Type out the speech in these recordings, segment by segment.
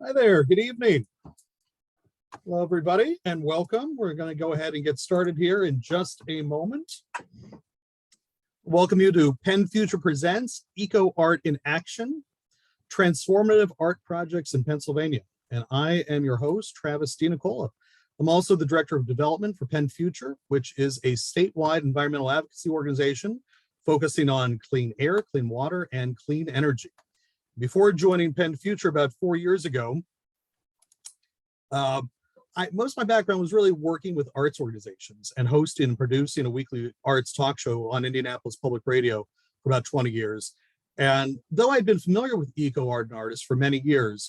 Hi there, good evening. Hello, everybody, and welcome. We're going to go ahead and get started here in just a moment. Welcome you to PennFuture Presents Ecoart in Action, Transformative Art Projects in Pennsylvania. And I am your host, Travis DiNicola. I'm also the Director of Development for PennFuture, which is a statewide environmental advocacy organization focusing on clean air, clean water, and clean energy. Before joining PennFuture about 4 years ago, most of my background was really working with arts organizations and hosting and producing a weekly arts talk show on Indianapolis Public Radio for about 20 years. And though I'd been familiar with Ecoart and artists for many years,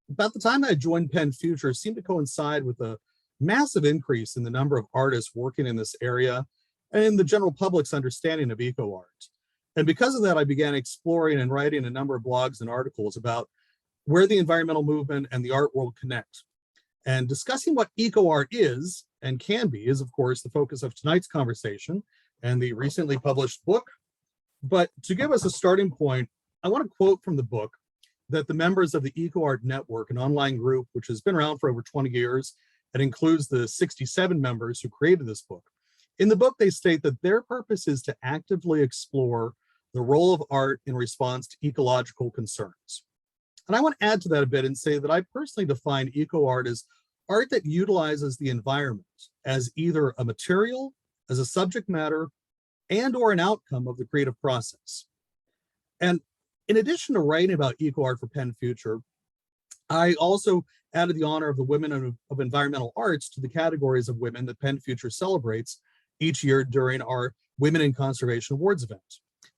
about the time I joined PennFuture seemed to coincide with a massive increase in the number of artists working in this area and in the general public's understanding of Ecoart. And because of that, I began exploring and writing a number of blogs and articles about where the environmental movement and the art world connect. And discussing what Ecoart is and can be is, of course, the focus of tonight's conversation and the recently published book. But to give us a starting point, I want to quote from the book that the members of the Ecoart Network, an online group which has been around for over 20 years and includes the 67 members who created this book. In the book, they state that their purpose is to actively explore the role of art in response to ecological concerns. And I want to add to that a bit and say that I personally define Ecoart as art that utilizes the environment as either a material, as a subject matter, and or an outcome of the creative process. And in addition to writing about Ecoart for PennFuture, I also added the honor of the Women of Environmental Arts to the categories of women that PennFuture celebrates each year during our Women in Conservation Awards event.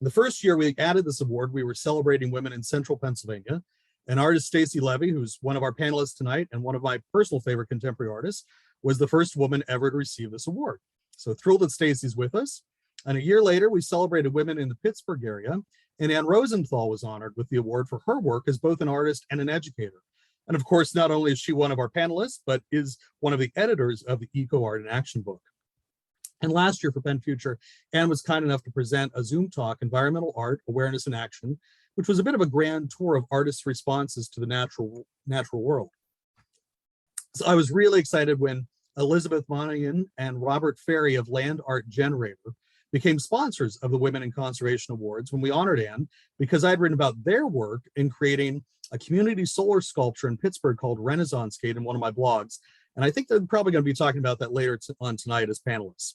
The first year we added this award, we were celebrating women in central Pennsylvania. And artist Stacy Levy, who's one of our panelists tonight and one of my personal favorite contemporary artists, was the first woman ever to receive this award. So thrilled that Stacy's with us. And a year later, we celebrated women in the Pittsburgh area, and Ann Rosenthal was honored with the award for her work as both an artist and an educator. And of course, not only is she one of our panelists, but is one of the editors of the Ecoart in Action book. And last year for PennFuture, Ann was kind enough to present a Zoom talk, Environmental Art, Awareness in Action, which was a bit of a grand tour of artists' responses to the natural world. So I was really excited when Elizabeth Monaghan and Robert Ferry of Land Art Generator became sponsors of the Women in Conservation Awards when we honored Ann, because I'd written about their work in creating a community solar sculpture in Pittsburgh called Renaissance Gate in one of my blogs. And I think they're probably going to be talking about that later on tonight as panelists.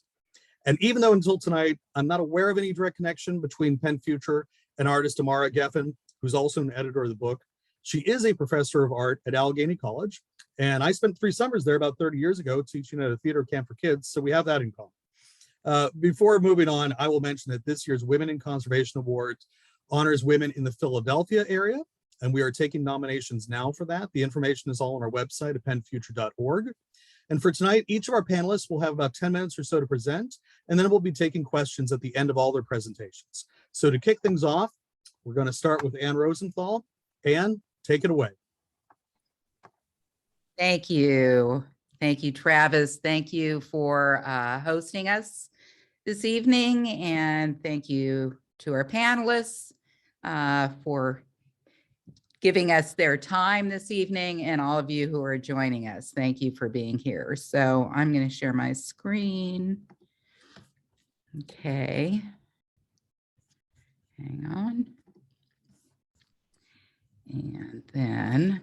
And even though until tonight, I'm not aware of any direct connection between PennFuture and artist Amara Geffen, who's also an editor of the book, she is a professor of art at Allegheny College. And I spent 3 summers there about 30 years ago teaching at a theater camp for kids. So we have that in common. Before moving on, I will mention that this year's Women in Conservation Awards honors women in the Philadelphia area. And we are taking nominations now for that. The information is all on our website at pennfuture.org. And for tonight, each of our panelists will have about 10 minutes or so to present, and then we'll be taking questions at the end of all their presentations. So to kick things off, we're going to start with Ann Rosenthal. Ann, take it away. Thank you. Thank you, Travis. Thank you for hosting us this evening. And thank you to our panelists for giving us their time this evening, and all of you who are joining us. Thank you for being here. So I'm going to share my screen. Okay. Hang on. And then,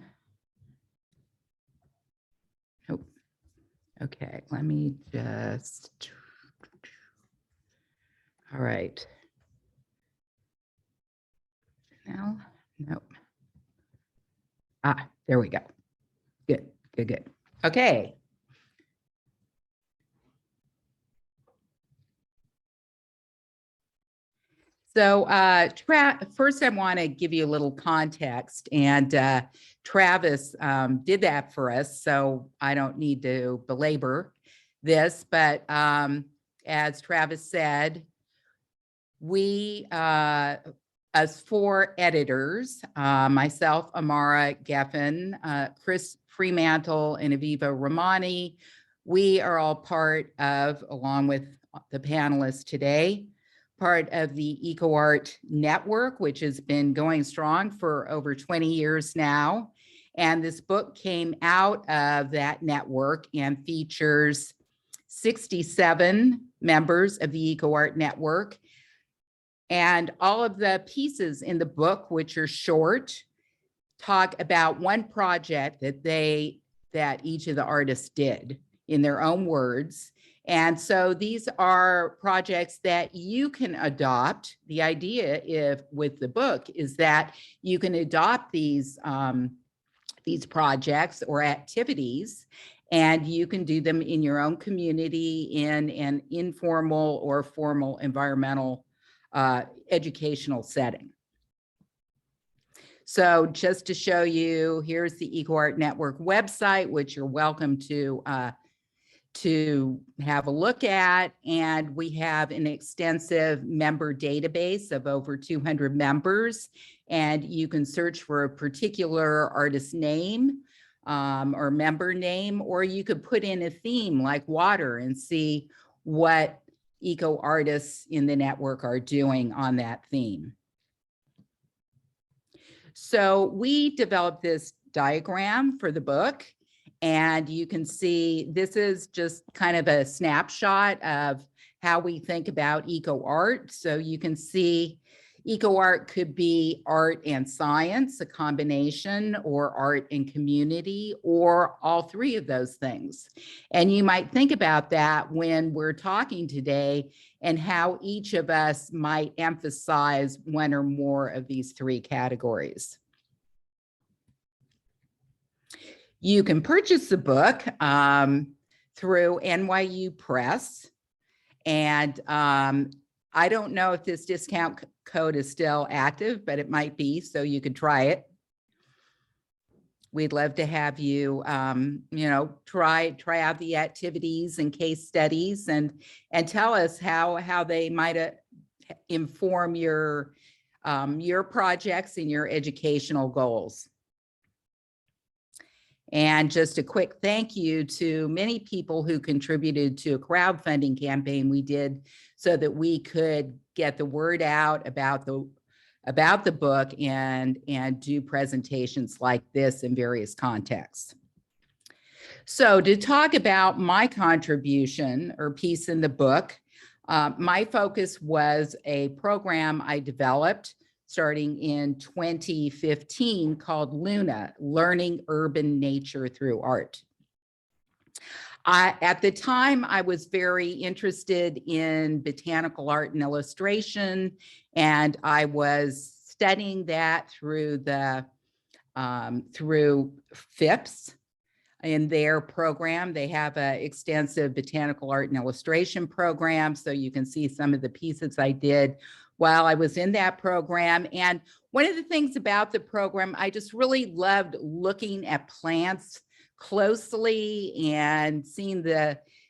oh, okay, let me just, all right. Now, nope. Ah, there we go. Good, good, good. Okay. So first I want to give you a little context, and Travis did that for us, so I don't need to belabor this, but as Travis said, we, as 4 editors, myself, Amara Geffen, Chris Fremantle, and Aviva Romani, we are all part of, along with the panelists today, part of the Ecoart network, which has been going strong for over 20 years now. And this book came out of that network and features 67 members of the Ecoart network. And all of the pieces in the book, which are short, talk about one project that each of the artists did in their own words. And so these are projects that you can adopt. The idea with the book is that you can adopt these projects or activities, and you can do them in your own community in an informal or formal environmental educational setting. So just to show you, here's the Ecoart Network website, which you're welcome to have a look at. And we have an extensive member database of over 200 members. And you can search for a particular artist name or member name, or you could put in a theme like water and see what eco artists in the network are doing on that theme. So we developed this diagram for the book, and you can see this is just kind of a snapshot of how we think about eco art. So you can see eco art could be art and science, a combination, or art and community, or all three of those things. And you might think about that when we're talking today and how each of us might emphasize one or more of these three categories. You can purchase the book through NYU Press. And I don't know if this discount code is still active, but it might be, so you could try it. We'd love to have you, try out the activities and case studies and tell us how they might inform your projects and your educational goals. And just a quick thank you to many people who contributed to a crowdfunding campaign we did so that we could get the word out about the book and do presentations like this in various contexts. So to talk about my contribution or piece in the book, my focus was a program I developed starting in 2015 called Luna, Learning Urban Nature Through Art. At the time, I was very interested in botanical art and illustration, and I was studying that through FIPS. In their program, they have an extensive botanical art and illustration program, so you can see some of the pieces I did while I was in that program. And one of the things about the program, I just really loved looking at plants closely and seeing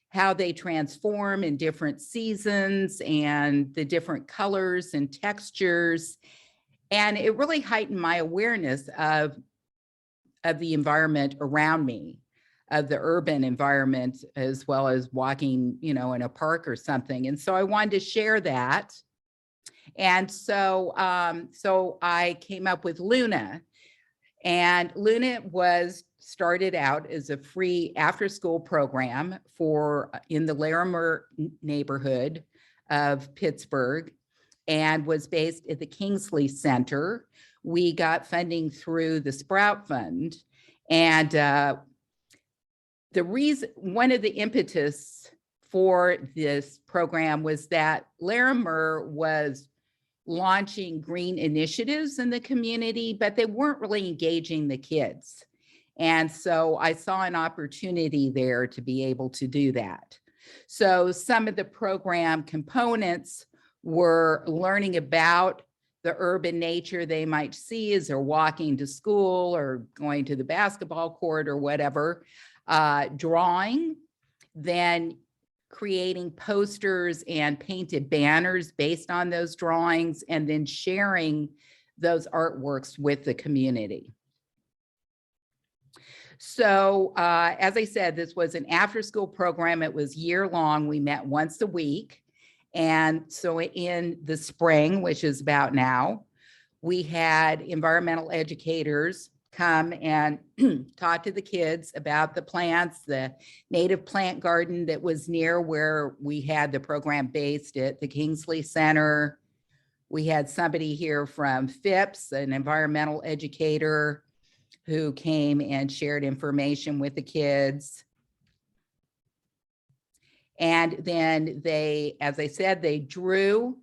how they transform in different seasons and the different colors and textures. And it really heightened my awareness of the environment around me, of the urban environment, as well as walking, in a park or something. And so I wanted to share that. And so I came up with Luna, and Luna started out as a free after-school program in the Larimer neighborhood of Pittsburgh, and was based at the Kingsley Center. We got funding through the Sprout Fund, and one of the impetus for this program was that Larimer was launching green initiatives in the community, but they weren't really engaging the kids. And so I saw an opportunity there to be able to do that. So some of the program components were learning about the urban nature they might see as they're walking to school or going to the basketball court or whatever, drawing, then creating posters and painted banners based on those drawings, and then sharing those artworks with the community. So as I said, this was an after-school program. It was year-long. We met once a week. And so in the spring, which is about now, we had environmental educators come and talk to the kids about the plants, the native plant garden that was near where we had the program based at the Kingsley Center. We had somebody here from Phipps, an environmental educator, who came and shared information with the kids. And then they, as I said, they drew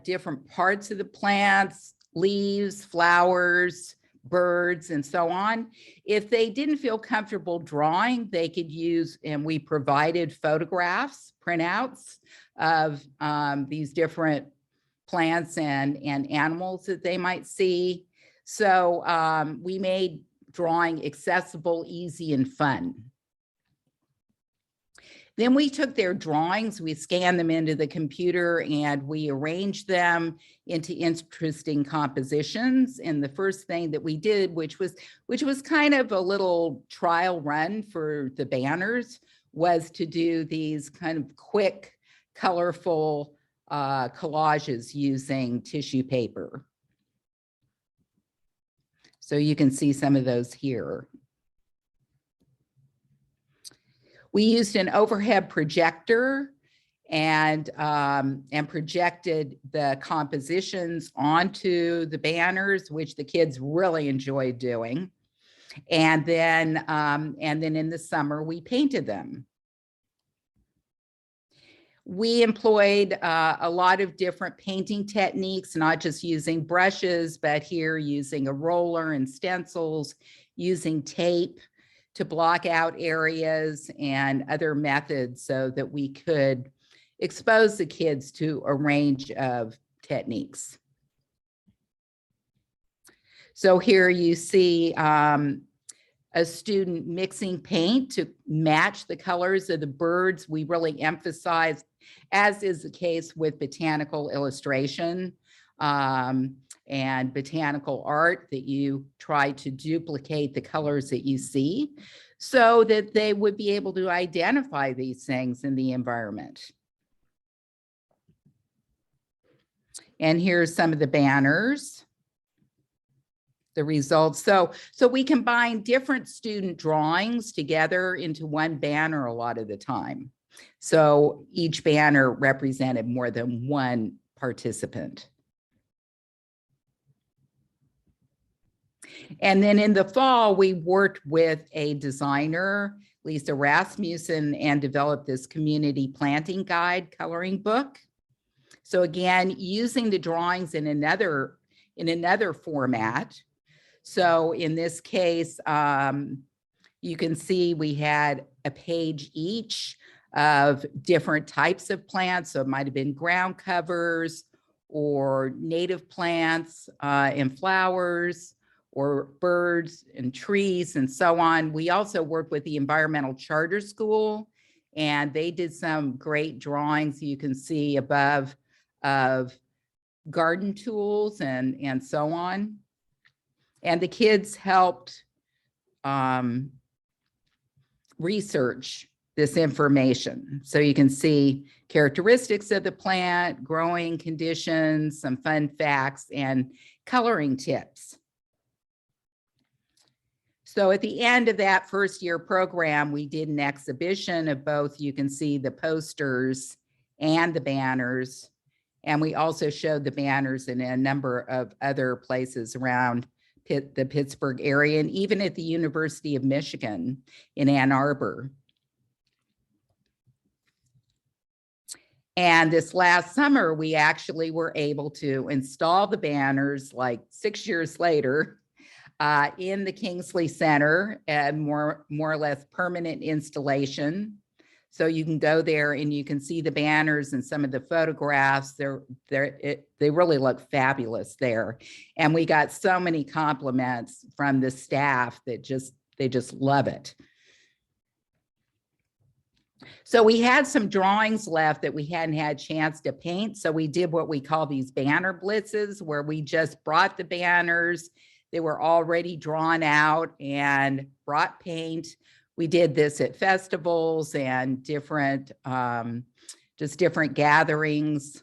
different parts of the plants, leaves, flowers, birds, and so on. If they didn't feel comfortable drawing, they could use, and we provided photographs, printouts of these different plants and animals that they might see. So we made drawing accessible, easy, and fun. Then we took their drawings, we scanned them into the computer, and we arranged them into interesting compositions. And the first thing that we did, which was kind of a little trial run for the banners, was to do these kind of quick, colorful collages using tissue paper. So you can see some of those here. We used an overhead projector and projected the compositions onto the banners, which the kids really enjoyed doing. And then in the summer, we painted them. We employed a lot of different painting techniques, not just using brushes, but here using a roller and stencils, using tape to block out areas, and other methods so that we could expose the kids to a range of techniques. So here you see a student mixing paint to match the colors of the birds. We really emphasize, as is the case with botanical illustration and botanical art, that you try to duplicate the colors that you see so that they would be able to identify these things in the environment. And here's some of the banners, the results. So we combine different student drawings together into one banner a lot of the time. So each banner represented more than one participant. And then in the fall, we worked with a designer, Lisa Rasmussen, and developed this community planting guide coloring book. So again, using the drawings in another format. So in this case, you can see we had a page each of different types of plants. So it might have been ground covers or native plants and flowers, or birds and trees and so on. We also worked with the Environmental Charter School, and they did some great drawings you can see above of garden tools and so on. And the kids helped research this information. So you can see characteristics of the plant, growing conditions, some fun facts, and coloring tips. So at the end of that first year program, we did an exhibition of both. You can see the posters and the banners. And we also showed the banners in a number of other places around the Pittsburgh area, and even at the University of Michigan in Ann Arbor. And this last summer, we actually were able to install the banners like 6 years later in the Kingsley Center, and more or less permanent installation. So you can go there and you can see the banners and some of the photographs. They really look fabulous there. And we got so many compliments from the staff that they just love it. So we had some drawings left that we hadn't had a chance to paint. So we did what we call these banner blitzes, where we just brought the banners. They were already drawn out and brought paint. We did this at festivals and different gatherings,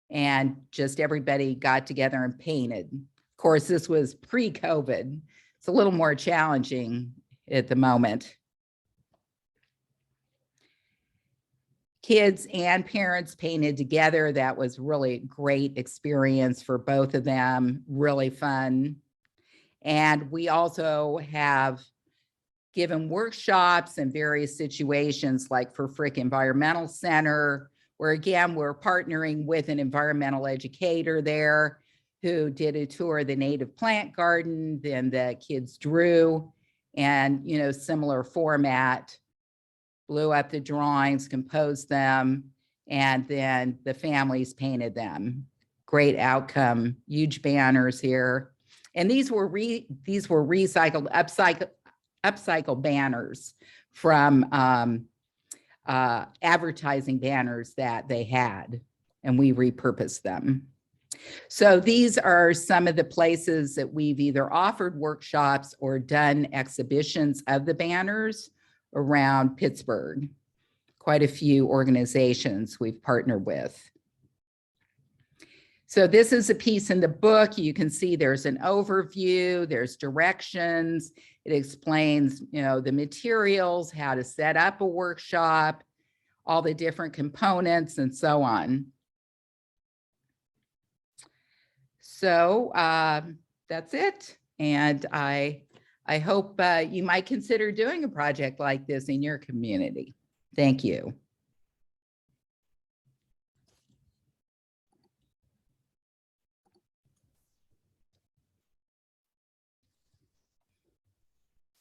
and just everybody got together and painted. Of course, this was pre-COVID. It's a little more challenging at the moment. Kids and parents painted together. That was really a great experience for both of them, really fun. And we also have given workshops in various situations, like for Frick Environmental Center, where again, we're partnering with an environmental educator there who did a tour of the native plant garden. Then the kids drew, and similar format, blew up the drawings, composed them, and then the families painted them. Great outcome, huge banners here. And these were recycled, upcycled banners from advertising banners that they had, and we repurposed them. So these are some of the places that we've either offered workshops or done exhibitions of the banners around Pittsburgh. Quite a few organizations we've partnered with. So this is a piece in the book. You can see there's an overview, there's directions. It explains, the materials, how to set up a workshop, all the different components, and so on. So that's it. And I hope you might consider doing a project like this in your community. Thank you.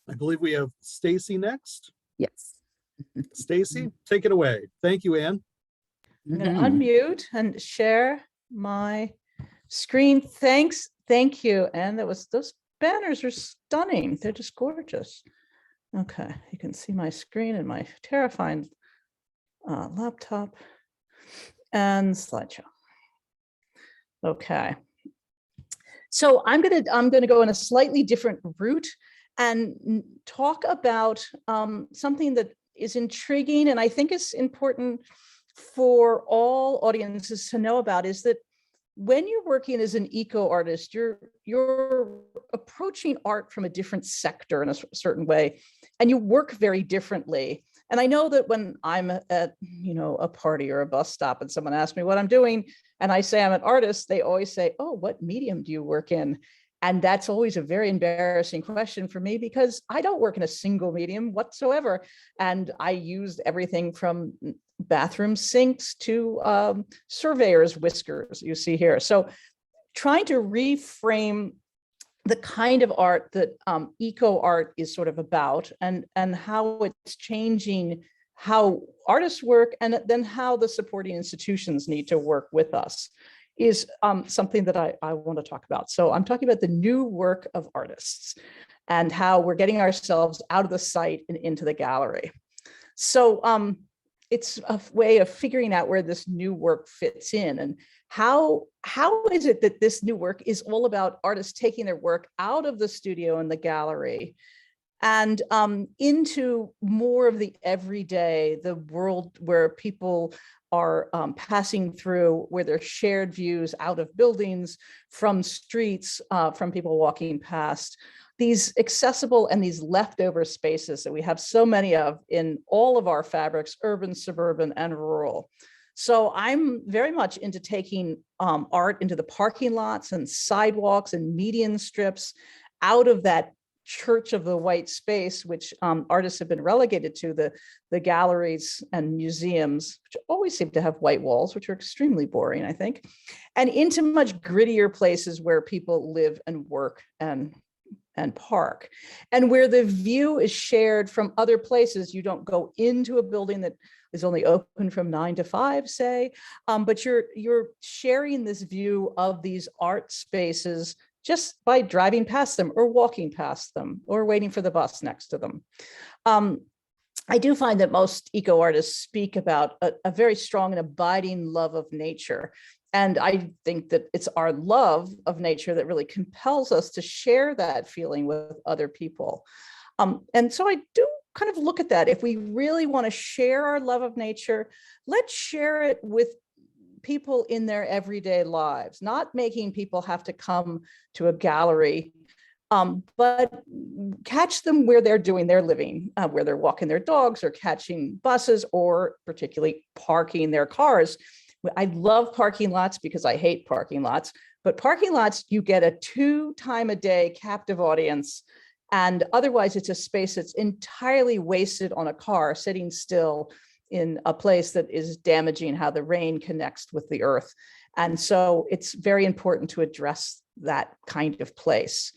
I believe we have Stacy next. Yes. Stacy, take it away. Thank you, Ann. I'm going to unmute and share my screen. Thank you. And those banners are stunning. They're just gorgeous. Okay, you can see my screen and my terrifying laptop and slideshow. Okay. So I'm gonna go in a slightly different route and talk about something that is intriguing and I think is important for all audiences to know about, is that when you're working as an eco artist, you're approaching art from a different sector in a certain way, and you work very differently. And I know that when I'm at, a party or a bus stop and someone asks me what I'm doing, and I say I'm an artist, they always say, "Oh, what medium do you work in?" And that's always a very embarrassing question for me, because I don't work in a single medium whatsoever. And I use everything from bathroom sinks to surveyor's whiskers you see here. So trying to reframe the kind of art that eco art is sort of about, and how it's changing how artists work, and then how the supporting institutions need to work with us, is something that I want to talk about. So I'm talking about the new work of artists and how we're getting ourselves out of the site and into the gallery. So it's a way of figuring out where this new work fits in, and how is it that this new work is all about artists taking their work out of the studio and the gallery and into more of the everyday, the world where people are passing through, where there's shared views out of buildings, from streets, from people walking past, these accessible and these leftover spaces that we have so many of in all of our fabrics, urban, suburban, and rural. So I'm very much into taking art into the parking lots and sidewalks and median strips, out of that church of the white space, which artists have been relegated to, the galleries and museums, which always seem to have white walls, which are extremely boring, I think, and into much grittier places where people live and work and park, and where the view is shared from other places. You don't go into a building that is only open from 9 to 5, say, but you're sharing this view of these art spaces just by driving past them or walking past them or waiting for the bus next to them. I do find that most eco artists speak about a very strong and abiding love of nature. And I think that it's our love of nature that really compels us to share that feeling with other people. And so I do kind of look at that. If we really want to share our love of nature, let's share it with people in their everyday lives, not making people have to come to a gallery, but catch them where they're doing their living, where they're walking their dogs or catching buses or particularly parking their cars. I love parking lots because I hate parking lots, but parking lots, you get a 2-time-a-day captive audience. And otherwise it's a space that's entirely wasted on a car sitting still in a place that is damaging how the rain connects with the earth. And so it's very important to address that kind of place.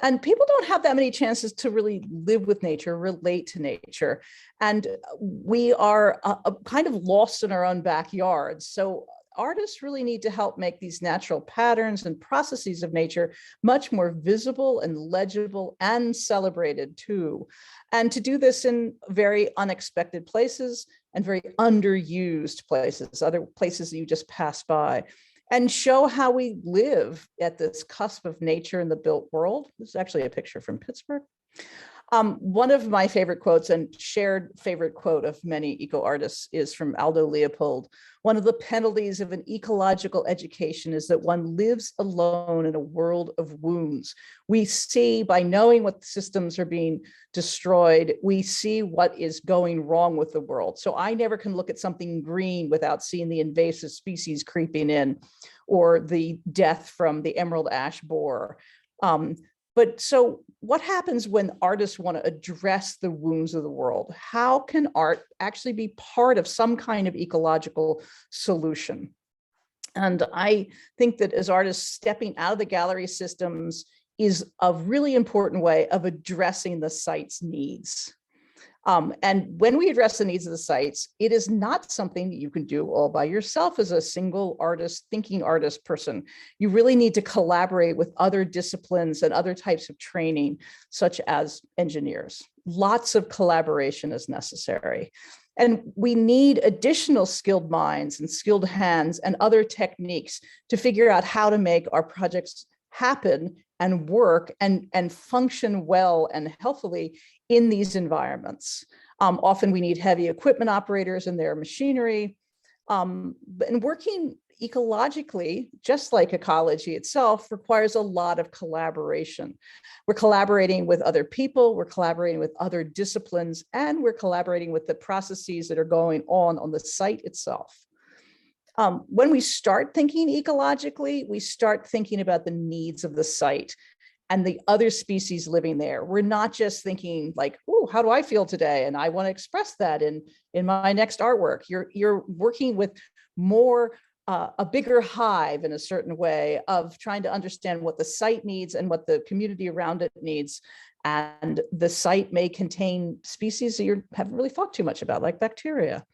And people don't have that many chances to really live with nature, relate to nature. And we are kind of lost in our own backyards. So artists really need to help make these natural patterns and processes of nature much more visible and legible and celebrated too. And to do this in very unexpected places and very underused places, other places that you just pass by, and show how we live at this cusp of nature in the built world. This is actually a picture from Pittsburgh. One of my favorite quotes and shared favorite quote of many eco artists is from Aldo Leopold. One of the penalties of an ecological education is that one lives alone in a world of wounds. We see, by knowing what systems are being destroyed, we see what is going wrong with the world. So I never can look at something green without seeing the invasive species creeping in or the death from the emerald ash borer. But so what happens when artists want to address the wounds of the world? How can art actually be part of some kind of ecological solution? And I think that as artists, stepping out of the gallery systems is a really important way of addressing the site's needs. And when we address the needs of the sites, it is not something that you can do all by yourself as a single artist, thinking artist person. You really need to collaborate with other disciplines and other types of training, such as engineers. Lots of collaboration is necessary. And we need additional skilled minds and skilled hands and other techniques to figure out how to make our projects happen and work and function well and healthily in these environments. Often we need heavy equipment operators and their machinery. And working ecologically, just like ecology itself, requires a lot of collaboration. We're collaborating with other people, we're collaborating with other disciplines, and we're collaborating with the processes that are going on the site itself. When we start thinking ecologically, we start thinking about the needs of the site and the other species living there. We're not just thinking like, oh, how do I feel today? And I want to express that in my next artwork. You're working with more, a bigger hive in a certain way of trying to understand what the site needs and what the community around it needs. And the site may contain species that you haven't really thought too much about, like bacteria.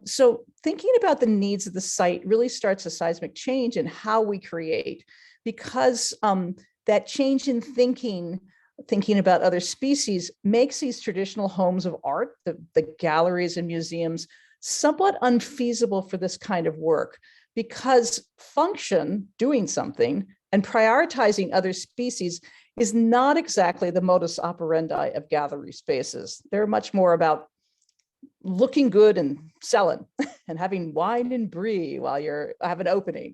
So thinking about the needs of the site really starts a seismic change in how we create, because that change in thinking about other species makes these traditional homes of art, the galleries and museums, somewhat unfeasible for this kind of work, because function, doing something, and prioritizing other species is not exactly the modus operandi of gallery spaces. They're much more about looking good and selling and having wine and brie while you have an opening,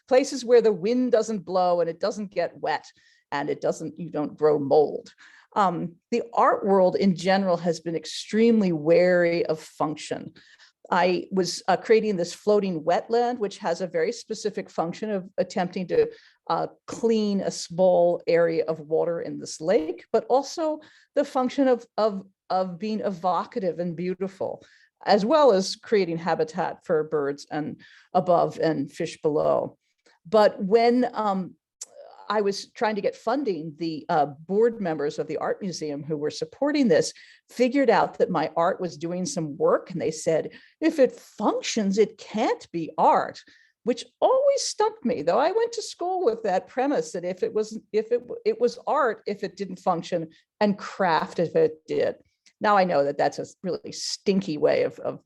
places where the wind doesn't blow and it doesn't get wet and you don't grow mold. The art world in general has been extremely wary of function. I was creating this floating wetland, which has a very specific function of attempting to clean a small area of water in this lake, but also the function of being evocative and beautiful, as well as creating habitat for birds and above and fish below. But when I was trying to get funding, the board members of the art museum who were supporting this figured out that my art was doing some work, and they said, if it functions, it can't be art, which always stumped me, though I went to school with that premise that it was art if it didn't function, and craft if it did. Now I know that that's a really stinky way of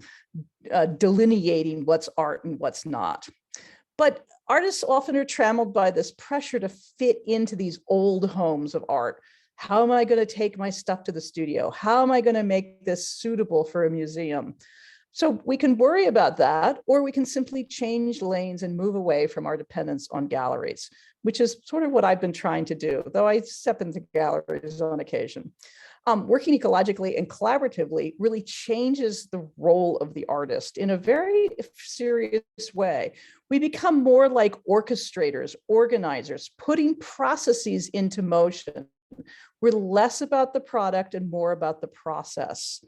delineating what's art and what's not. But artists often are trammeled by this pressure to fit into these old homes of art. How am I going to take my stuff to the studio? How am I going to make this suitable for a museum? So we can worry about that, or we can simply change lanes and move away from our dependence on galleries, which is sort of what I've been trying to do, though I step into galleries on occasion. Working ecologically and collaboratively really changes the role of the artist in a very serious way. We become more like orchestrators, organizers, putting processes into motion. We're less about the product and more about the process,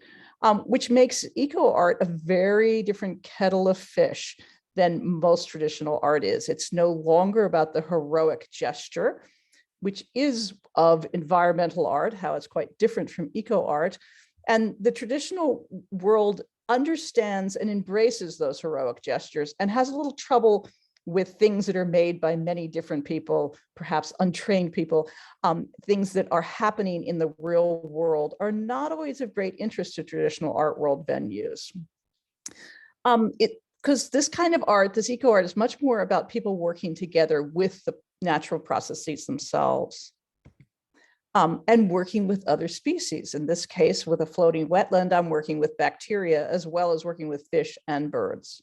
which makes eco art a very different kettle of fish than most traditional art is. It's no longer about the heroic gesture, which is of environmental art, how it's quite different from eco art. And the traditional world understands and embraces those heroic gestures and has a little trouble with things that are made by many different people, perhaps untrained people. Things that are happening in the real world are not always of great interest to traditional art world venues. Because this kind of art, this eco art, is much more about people working together with the natural processes themselves, and working with other species. In this case, with a floating wetland, I'm working with bacteria as well as working with fish and birds.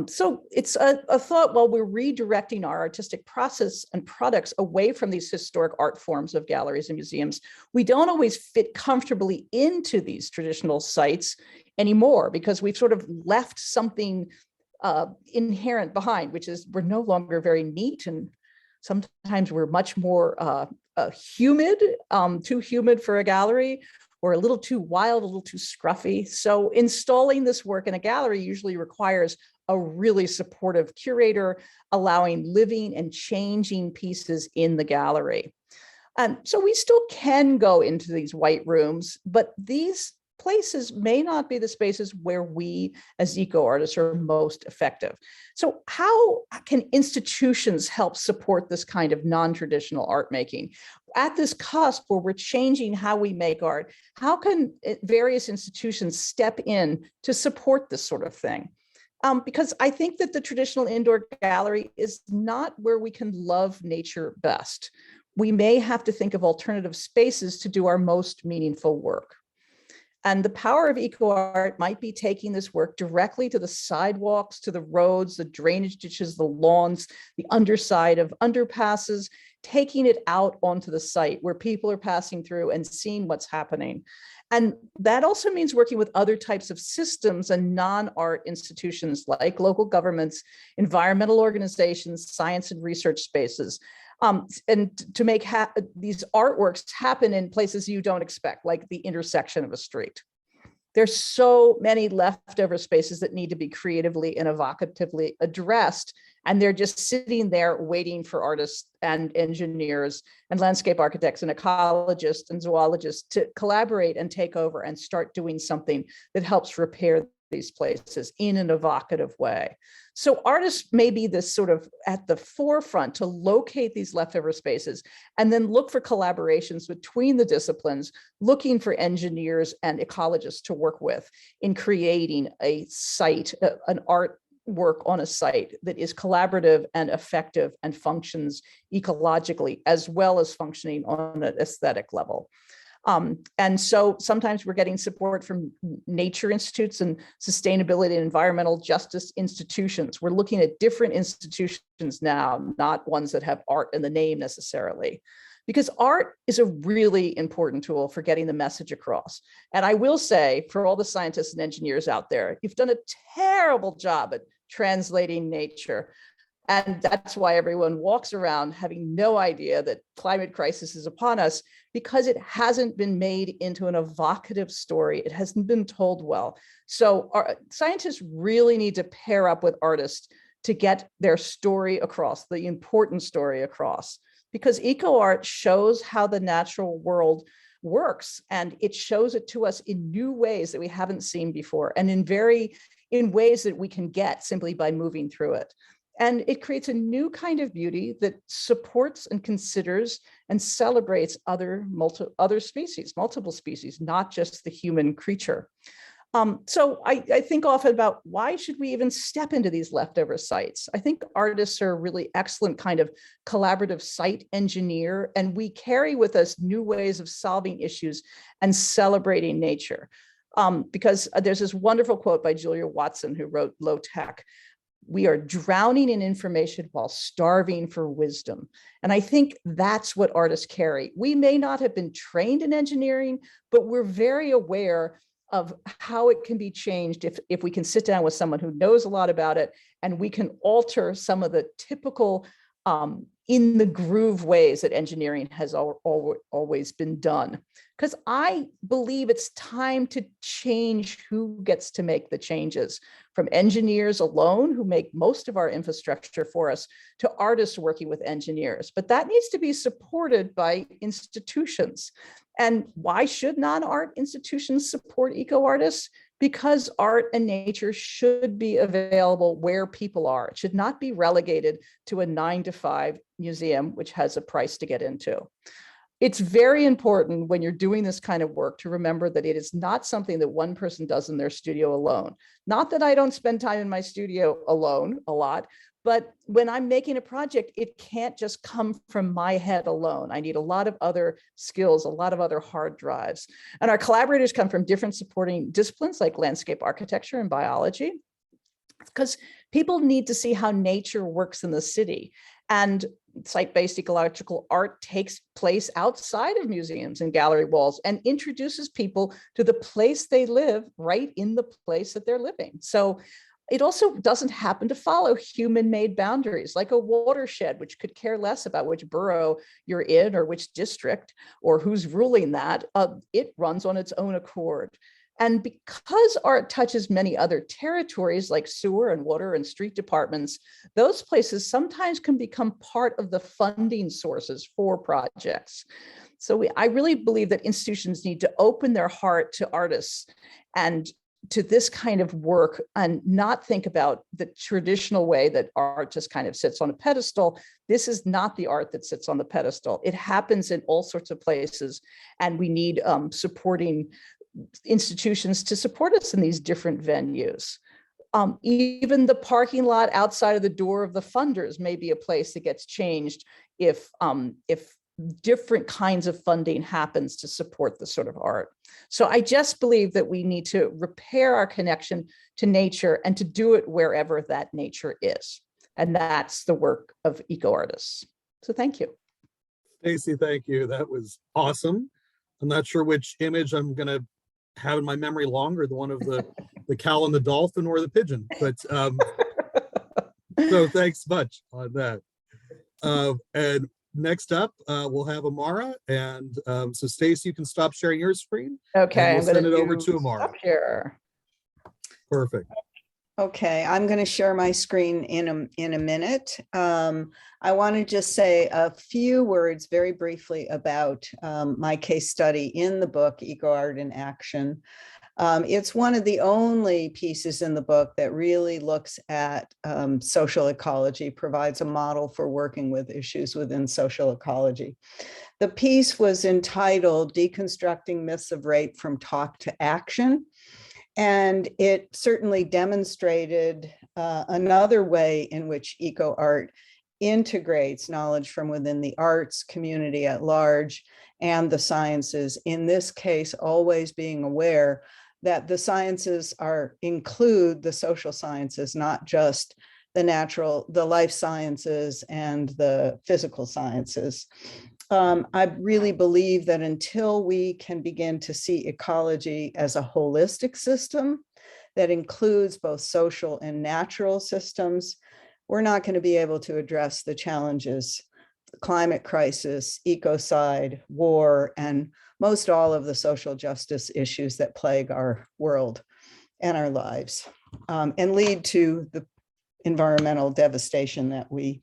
So it's a thought, while we're redirecting our artistic process and products away from these historic art forms of galleries and museums, we don't always fit comfortably into these traditional sites anymore, because we've sort of left something inherent behind, which is we're no longer very neat, and sometimes we're much more humid, too humid for a gallery, or a little too wild, a little too scruffy. So installing this work in a gallery usually requires a really supportive curator, allowing living and changing pieces in the gallery. So we still can go into these white rooms, but these places may not be the spaces where we as eco artists are most effective. So how can institutions help support this kind of non-traditional art making? At this cusp where we're changing how we make art, how can various institutions step in to support this sort of thing? Because I think that the traditional indoor gallery is not where we can love nature best. We may have to think of alternative spaces to do our most meaningful work. And the power of eco art might be taking this work directly to the sidewalks, to the roads, the drainage ditches, the lawns, the underside of underpasses, taking it out onto the site where people are passing through and seeing what's happening. And that also means working with other types of systems and non-art institutions like local governments, environmental organizations, science and research spaces, and to make these artworks happen in places you don't expect, like the intersection of a street. There's so many leftover spaces that need to be creatively and evocatively addressed, and they're just sitting there waiting for artists and engineers and landscape architects and ecologists and zoologists to collaborate and take over and start doing something that helps repair these places in an evocative way. So artists may be this sort of at the forefront to locate these leftover spaces and then look for collaborations between the disciplines, looking for engineers and ecologists to work with in creating a site, an art work on a site that is collaborative and effective and functions ecologically as well as functioning on an aesthetic level. And so sometimes we're getting support from nature institutes and sustainability and environmental justice institutions. We're looking at different institutions now, not ones that have art in the name necessarily, because art is a really important tool for getting the message across. And I will say, for all the scientists and engineers out there, you've done a terrible job at translating nature. And that's why everyone walks around having no idea that climate crisis is upon us, because it hasn't been made into an evocative story. It hasn't been told well. So our scientists really need to pair up with artists to get their story across, the important story across, because eco art shows how the natural world works, and it shows it to us in new ways that we haven't seen before, and in ways that we can get simply by moving through it. And it creates a new kind of beauty that supports and considers and celebrates multiple species, not just the human creature. So I think often about, why should we even step into these leftover sites? I think artists are a really excellent kind of collaborative site engineer, and we carry with us new ways of solving issues and celebrating nature. Because there's this wonderful quote by Julia Watson, who wrote Low Tech. We are drowning in information while starving for wisdom. And I think that's what artists carry. We may not have been trained in engineering, but we're very aware of how it can be changed if we can sit down with someone who knows a lot about it, and we can alter some of the typical in the groove ways that engineering has always been done. Because I believe it's time to change who gets to make the changes, from engineers alone, who make most of our infrastructure for us, to artists working with engineers. But that needs to be supported by institutions. And why should non-art institutions support eco-artists? Because art and nature should be available where people are. It should not be relegated to a 9-to-5 museum, which has a price to get into. It's very important when you're doing this kind of work to remember that it is not something that one person does in their studio alone. Not that I don't spend time in my studio alone a lot, but when I'm making a project, it can't just come from my head alone. I need a lot of other skills, a lot of other hard drives. And our collaborators come from different supporting disciplines like landscape architecture and biology, because people need to see how nature works in the city. And site-based ecological art takes place outside of museums and gallery walls and introduces people to the place they live, right in the place that they're living. So it also doesn't happen to follow human-made boundaries, like a watershed, which could care less about which borough you're in or which district or who's ruling that. It runs on its own accord. And because art touches many other territories like sewer and water and street departments, those places sometimes can become part of the funding sources for projects. So I really believe that institutions need to open their heart to artists and to this kind of work, and not think about the traditional way that art just kind of sits on a pedestal. This is not the art that sits on the pedestal. It happens in all sorts of places, and we need supporting institutions to support us in these different venues. Even the parking lot outside of the door of the funders may be a place that gets changed if different kinds of funding happens to support this sort of art. So I just believe that we need to repair our connection to nature and to do it wherever that nature is. And that's the work of eco-artists. So thank you. Stacey, thank you. That was awesome. I'm not sure which image I'm going to have in my memory longer, the one of the cow and the dolphin or the pigeon, but so thanks much on that. And next up, we'll have Amara, and so Stacey, you can stop sharing your screen. Okay, we'll send it over to Amara. Here. Perfect. Okay, I'm going to share my screen in a minute. I want to just say a few words very briefly about my case study in the book, Eco-Art in Action. It's one of the only pieces in the book that really looks at social ecology, provides a model for working with issues within social ecology. The piece was entitled Deconstructing Myths of Rape from Talk to Action. And it certainly demonstrated another way in which eco-art integrates knowledge from within the arts community at large and the sciences, in this case, always being aware that the sciences include the social sciences, not just the life sciences and the physical sciences. I really believe that until we can begin to see ecology as a holistic system that includes both social and natural systems, we're not going to be able to address the challenges, the climate crisis, ecocide, war, and most all of the social justice issues that plague our world and our lives, and lead to the environmental devastation that we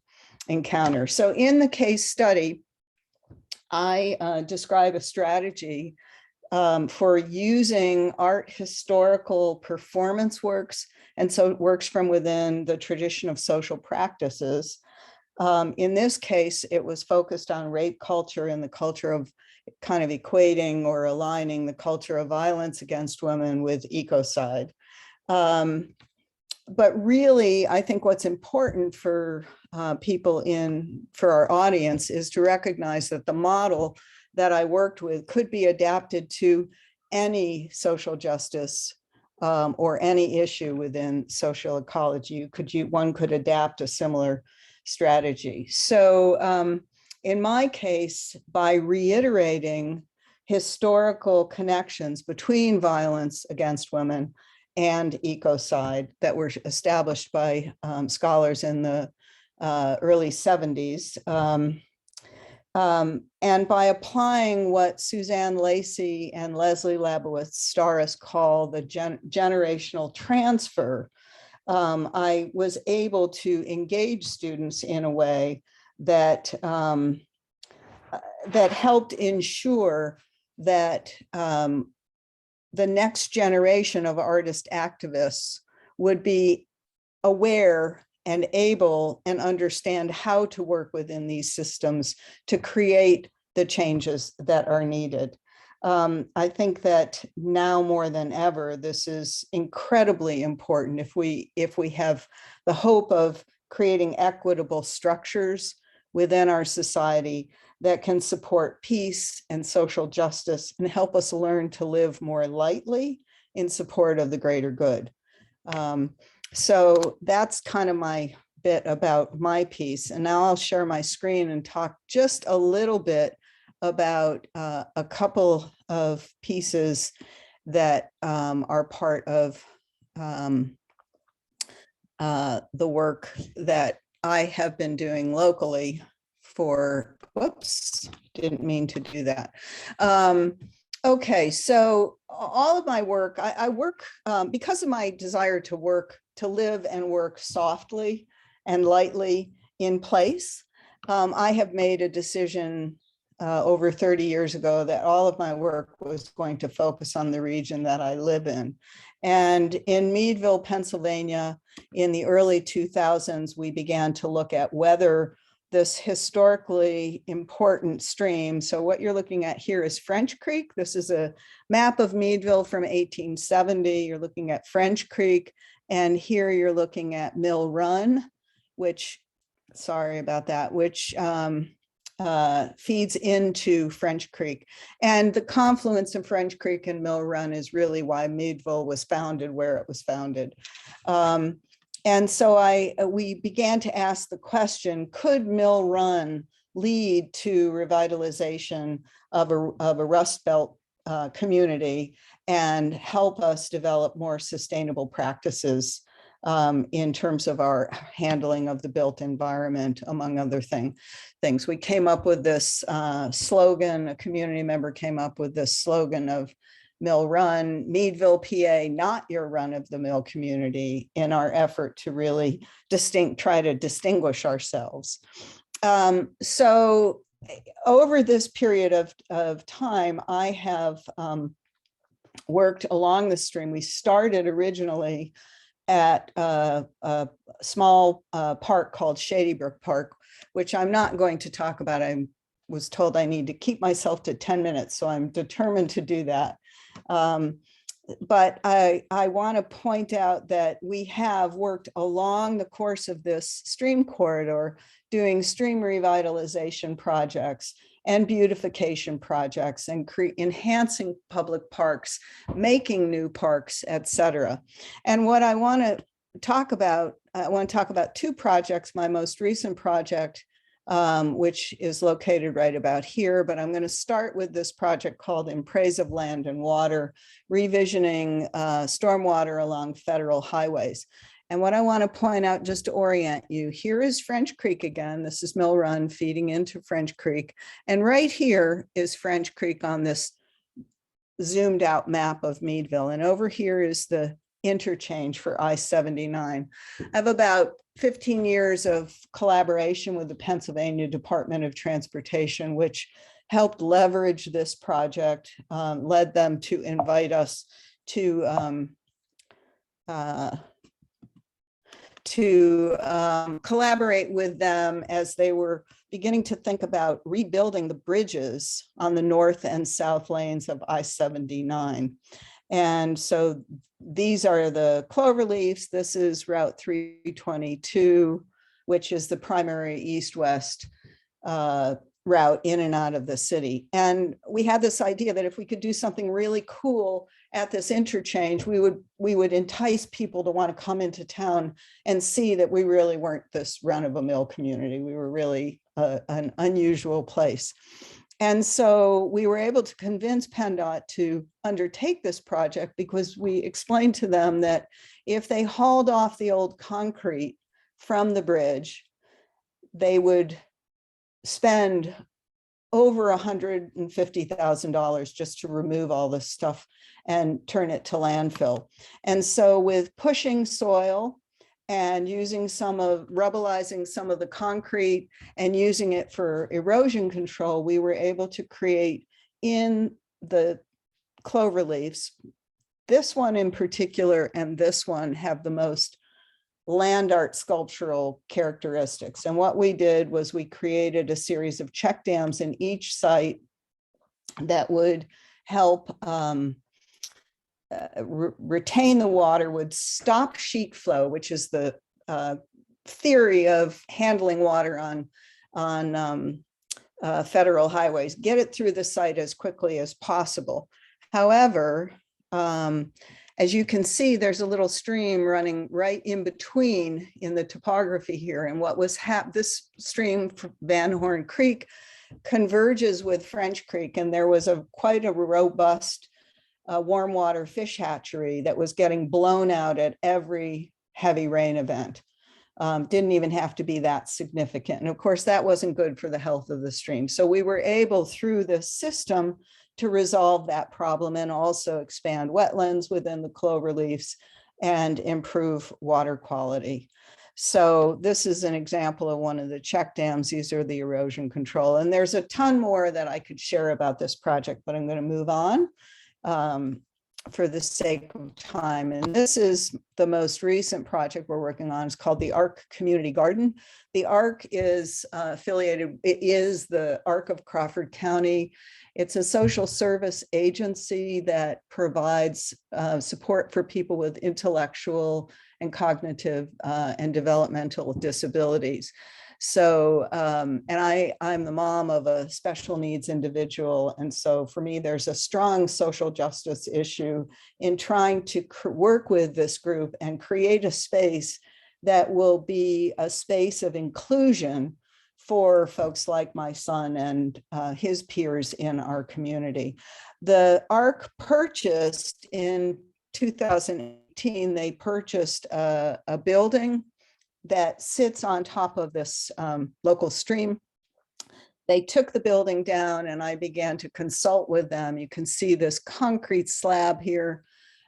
encounter. So in the case study, I describe a strategy for using art historical performance works, and so works from within the tradition of social practices. In this case, it was focused on rape culture and the culture of kind of equating or aligning the culture of violence against women with ecocide. But really, I think what's important for for our audience is to recognize that the model that I worked with could be adapted to any social justice or any issue within social ecology, one could adapt a similar strategy. So in my case, by reiterating historical connections between violence against women and ecocide that were established by scholars in the early 70s, and by applying what Suzanne Lacey and Leslie Labowitz-Starris call the generational transfer, I was able to engage students in a way that that helped ensure that the next generation of artist activists would be aware and able and understand how to work within these systems to create the changes that are needed. I think that now more than ever, this is incredibly important if we have the hope of creating equitable structures within our society that can support peace and social justice and help us learn to live more lightly in support of the greater good. So that's kind of my bit about my piece. And now I'll share my screen and talk just a little bit about a couple of pieces that are part of the work that I have been doing locally for, whoops, didn't mean to do that. Okay, so all of my work, I work because of my desire to live and work softly and lightly in place. I have made a decision over 30 years ago that all of my work was going to focus on the region that I live in. And in Meadville, Pennsylvania, in the early 2000s, we began to look at whether this historically important stream. So what you're looking at here is French Creek. This is a map of Meadville from 1870. You're looking at French Creek. And here you're looking at Mill Run, which, sorry about that, which feeds into French Creek. And the confluence of French Creek and Mill Run is really why Meadville was founded where it was founded. And so we began to ask the question, could Mill Run lead to revitalization of a Rust Belt community and help us develop more sustainable practices in terms of our handling of the built environment, among other things. We came up with this slogan, a community member came up with this slogan of Mill Run, Meadville, PA, not your run-of-the-mill community, in our effort to really try to distinguish ourselves. So over this period of time, I have worked along the stream. We started originally at a small park called Shady Brook Park, which I'm not going to talk about. I was told I need to keep myself to 10 minutes, so I'm determined to do that. But I want to point out that we have worked along the course of this stream corridor doing stream revitalization projects and beautification projects and enhancing public parks, making new parks, etc. And what I want to talk about, I want to talk about two projects. My most recent project, which is located right about here, but I'm going to start with this project called In Praise of Land and Water, revisioning stormwater along federal highways. And what I want to point out, just to orient you, here is French Creek again. This is Mill Run feeding into French Creek. And right here is French Creek on this zoomed out map of Meadville. And over here is the interchange for I-79. I have about 15 years of collaboration with the Pennsylvania Department of Transportation, which helped leverage this project, led them to invite us to collaborate with them as they were beginning to think about rebuilding the bridges on the north and south lanes of I-79. And so these are the cloverleafs. This is Route 322, which is the primary east-west route in and out of the city. And we had this idea that if we could do something really cool at this interchange, we would entice people to want to come into town and see that we really weren't this run-of-the-mill community. We were really an unusual place. And so we were able to convince PennDOT to undertake this project because we explained to them that if they hauled off the old concrete from the bridge, they would spend over $150,000 just to remove all this stuff and turn it to landfill. And so with pushing soil and using rubbleizing some of the concrete and using it for erosion control, we were able to create in the clover leaves. This one in particular and this one have the most land art sculptural characteristics. And what we did was we created a series of check dams in each site that would help retain the water, would stop sheet flow, which is the theory of handling water on federal highways, get it through the site as quickly as possible. However, as you can see, there's a little stream running right in between in the topography here. And what was this stream, Van Horn Creek, converges with French Creek. And there was quite a robust warm water fish hatchery that was getting blown out at every heavy rain event. Didn't even have to be that significant. And of course, that wasn't good for the health of the stream. So we were able through this system to resolve that problem and also expand wetlands within the clover leaves and improve water quality. So this is an example of one of the check dams. These are the erosion control. And there's a ton more that I could share about this project, but I'm going to move on for the sake of time. And this is the most recent project we're working on. It's called the ARC Community Garden. The ARC is affiliated, it is the ARC of Crawford County. It's a social service agency that provides support for people with intellectual and cognitive and developmental disabilities. So, and I'm the mom of a special needs individual. And so for me, there's a strong social justice issue in trying to work with this group and create a space that will be a space of inclusion for folks like my son and his peers in our community. The ARC purchased in 2018, they purchased a building that sits on top of this local stream. They took the building down and I began to consult with them. You can see this concrete slab here,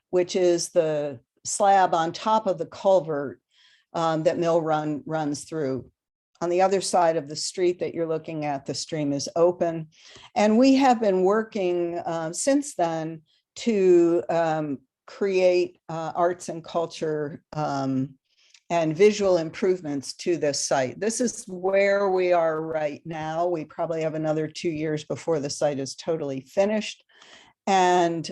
which is the slab on top of the culvert that Mill Run runs through. On the other side of the street that you're looking at, the stream is open. And we have been working since then to create arts and culture and visual improvements to this site. This is where we are right now. We probably have another 2 years before the site is totally finished. And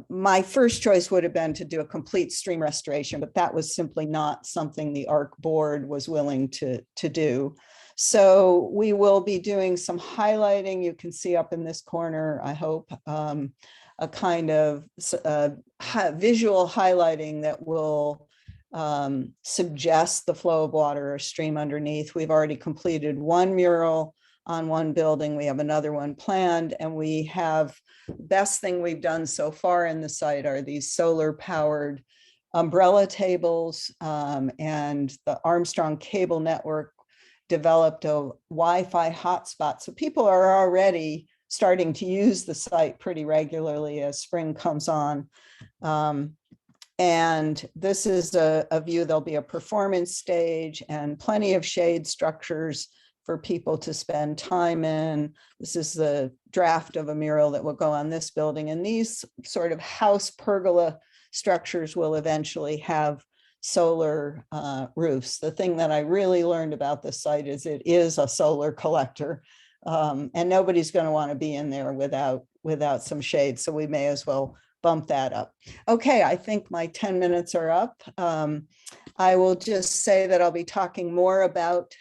my first choice would have been to do a complete stream restoration, but that was simply not something the ARC board was willing to do. So we will be doing some highlighting. You can see up in this corner, I hope, a kind of visual highlighting that will suggest the flow of water or stream underneath. We've already completed one mural on one building. We have another one planned, and we have, best thing we've done so far in the site are these solar powered umbrella tables, and the Armstrong Cable Network developed a Wi-Fi hotspot. So people are already starting to use the site pretty regularly as spring comes on. And this is a view. There'll be a performance stage and plenty of shade structures for people to spend time in. This is the draft of a mural that will go on this building. And these sort of house pergola structures will eventually have solar roofs. The thing that I really learned about this site is it is a solar collector, and nobody's going to want to be in there without some shade. So we may as well bump that up. Okay, I think my 10 minutes are up. I will just say that I'll be talking more about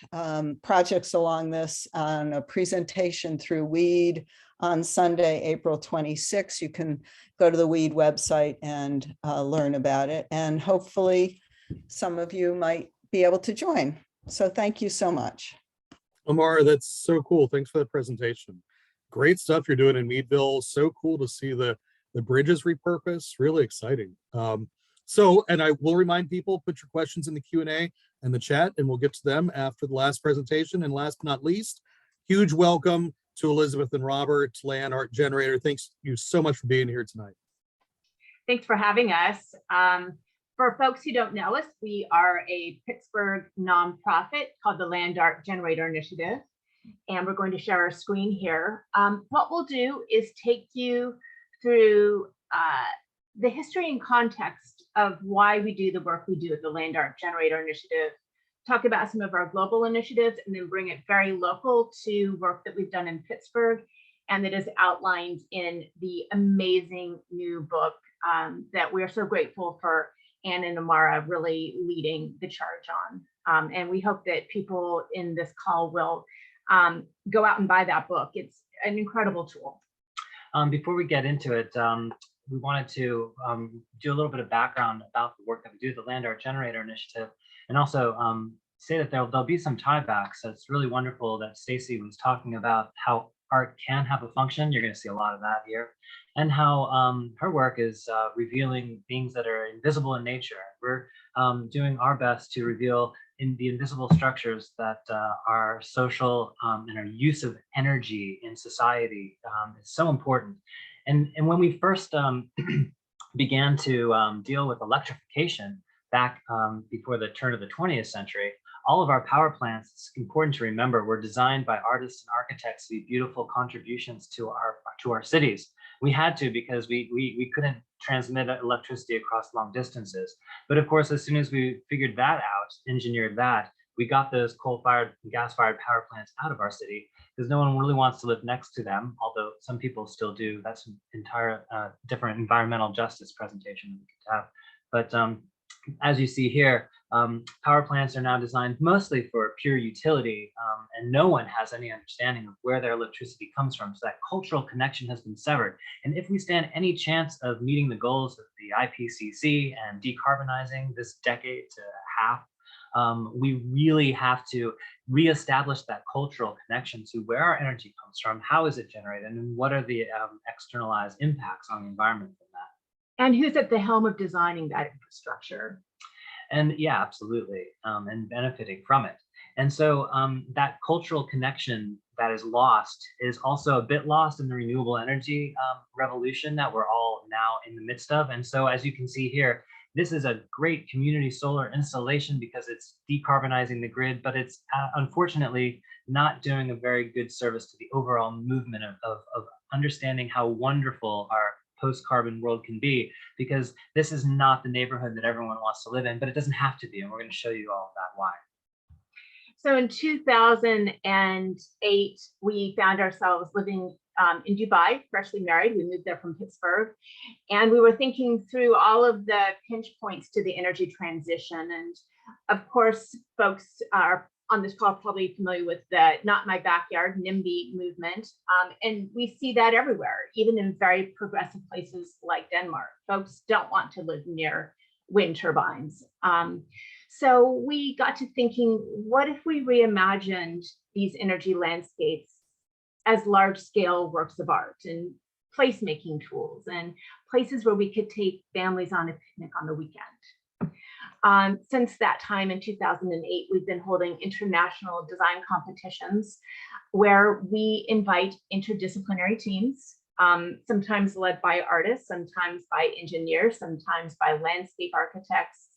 projects along this on a presentation through WEED on Sunday, April 26th. You can go to the WEED website and learn about it. And hopefully some of you might be able to join. So thank you so much. Amara, that's so cool. Thanks for the presentation. Great stuff you're doing in Meadville. So cool to see the bridges repurposed. Really exciting. And I will remind people, put your questions in the Q&A and the chat, and we'll get to them after the last presentation. And last but not least, huge welcome to Elizabeth and Robert, Land Art Generator. Thanks you so much for being here tonight. Thanks for having us. For folks who don't know us, we are a Pittsburgh nonprofit called the Land Art Generator Initiative, and we're going to share our screen here. What we'll do is take you through the history and context of why we do the work we do at the Land Art Generator Initiative, talk about some of our global initiatives, and then bring it very local to work that we've done in Pittsburgh and that is outlined in the amazing new book that we're so grateful for Anne and Amara really leading the charge on. And we hope that people in this call will go out and buy that book. It's an incredible tool. Before we get into it, we wanted to do a little bit of background about the work that we do, the Land Art Generator Initiative, and also say that there'll be some tiebacks. So it's really wonderful that Stacy was talking about how art can have a function. You're going to see a lot of that here, and how her work is revealing things that are invisible in nature. We're doing our best to reveal in the invisible structures that are social and our use of energy in society is so important. And when we first began to deal with electrification back before the turn of the 20th century, all of our power plants, it's important to remember, were designed by artists and architects to be beautiful contributions to our cities. We had to, because we couldn't transmit electricity across long distances. But of course, as soon as we figured that out, engineered that, we got those coal-fired and gas-fired power plants out of our city, because no one really wants to live next to them, although some people still do. That's an entire different environmental justice presentation we could have. But as you see here, power plants are now designed mostly for pure utility, and no one has any understanding of where their electricity comes from. So that cultural connection has been severed. And if we stand any chance of meeting the goals of the IPCC and decarbonizing this decade to half, we really have to reestablish that cultural connection to where our energy comes from, how is it generated, and what are the externalized impacts on the environment from that. And who's at the helm of designing that infrastructure? And yeah, absolutely, and benefiting from it. And so that cultural connection that is lost is also a bit lost in the renewable energy revolution that we're all now in the midst of. And so as you can see here, this is a great community solar installation because it's decarbonizing the grid, but it's unfortunately not doing a very good service to the overall movement of understanding how wonderful our post-carbon world can be, because this is not the neighborhood that everyone wants to live in, but it doesn't have to be, and we're going to show you all of that why. So in 2008, we found ourselves living in Dubai, freshly married. We moved there from Pittsburgh, and we were thinking through all of the pinch points to the energy transition. And of course, folks are on this call probably familiar with the Not My Backyard, NIMBY movement. And we see that everywhere, even in very progressive places like Denmark. Folks don't want to live near wind turbines. So we got to thinking, what if we reimagined these energy landscapes as large-scale works of art and placemaking tools and places where we could take families on a picnic on the weekend? Since that time in 2008, we've been holding international design competitions where we invite interdisciplinary teams, sometimes led by artists, sometimes by engineers, sometimes by landscape architects,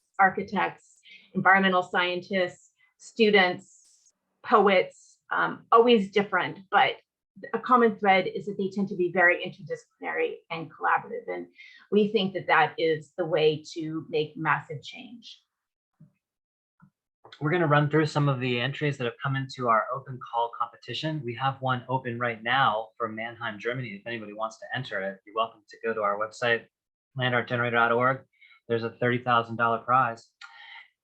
environmental scientists, students, poets, always different, but a common thread is that they tend to be very interdisciplinary and collaborative. And we think that that is the way to make massive change. We're going to run through some of the entries that have come into our open call competition. We have one open right now for Mannheim, Germany. If anybody wants to enter it, you're welcome to go to our website, landartgenerator.org. There's a $30,000 prize.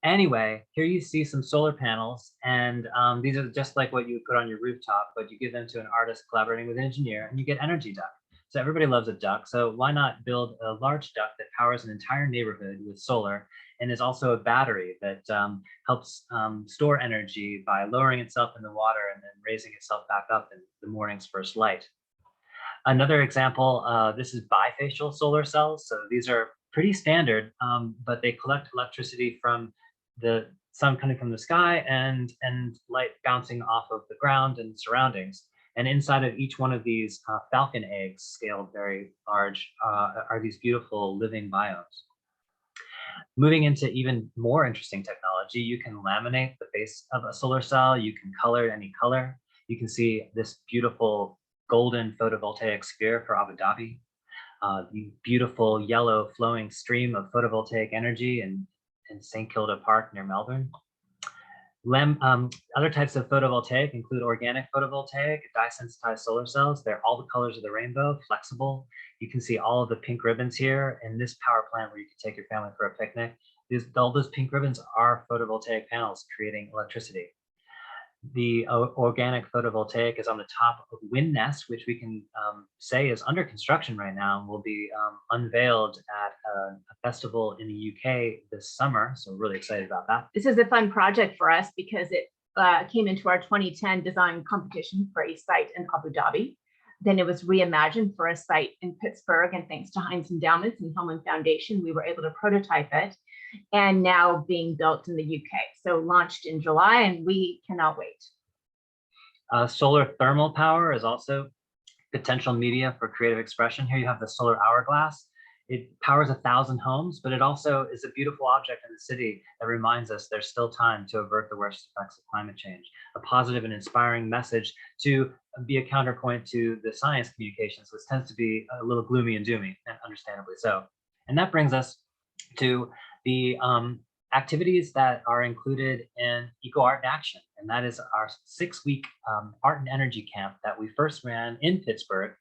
Anyway, here you see some solar panels, and these are just like what you would put on your rooftop, but you give them to an artist collaborating with an engineer, and you get energy duct. So everybody loves a duct, so why not build a large duct that powers an entire neighborhood with solar, and is also a battery that helps store energy by lowering itself in the water and then raising itself back up in the morning's first light. Another example, this is bifacial solar cells. So these are pretty standard, but they collect electricity from the sun coming from the sky and light bouncing off of the ground and surroundings. And inside of each one of these falcon eggs, scaled very large, are these beautiful living biomes. Moving into even more interesting technology, you can laminate the base of a solar cell. You can color it any color. You can see this beautiful golden photovoltaic sphere for Abu Dhabi, the beautiful yellow flowing stream of photovoltaic energy in St. Kilda Park near Melbourne. Other types of photovoltaic include organic photovoltaic, dye-sensitized solar cells. They're all the colors of the rainbow, flexible. You can see all of the pink ribbons here in this power plant where you can take your family for a picnic. All those pink ribbons are photovoltaic panels creating electricity. The organic photovoltaic is on the top of Wind Nest, which we can say is under construction right now and will be unveiled at a festival in the UK this summer. So we're really excited about that. This is a fun project for us because it came into our 2010 design competition for a site in Abu Dhabi. Then it was reimagined for a site in Pittsburgh, and thanks to Heinz Endowments and Hillman Foundation, we were able to prototype it, and now being built in the UK. So launched in July, and we cannot wait. Solar thermal power is also potential media for creative expression. Here you have the solar hourglass. It powers 1,000 homes, but it also is a beautiful object in the city that reminds us there's still time to avert the worst effects of climate change. A positive and inspiring message to be a counterpoint to the science communications, which tends to be a little gloomy and doomy, and understandably so. And that brings us to the activities that are included in Ecoart in Action. And that is our 6-week art and energy camp that we first ran in Pittsburgh.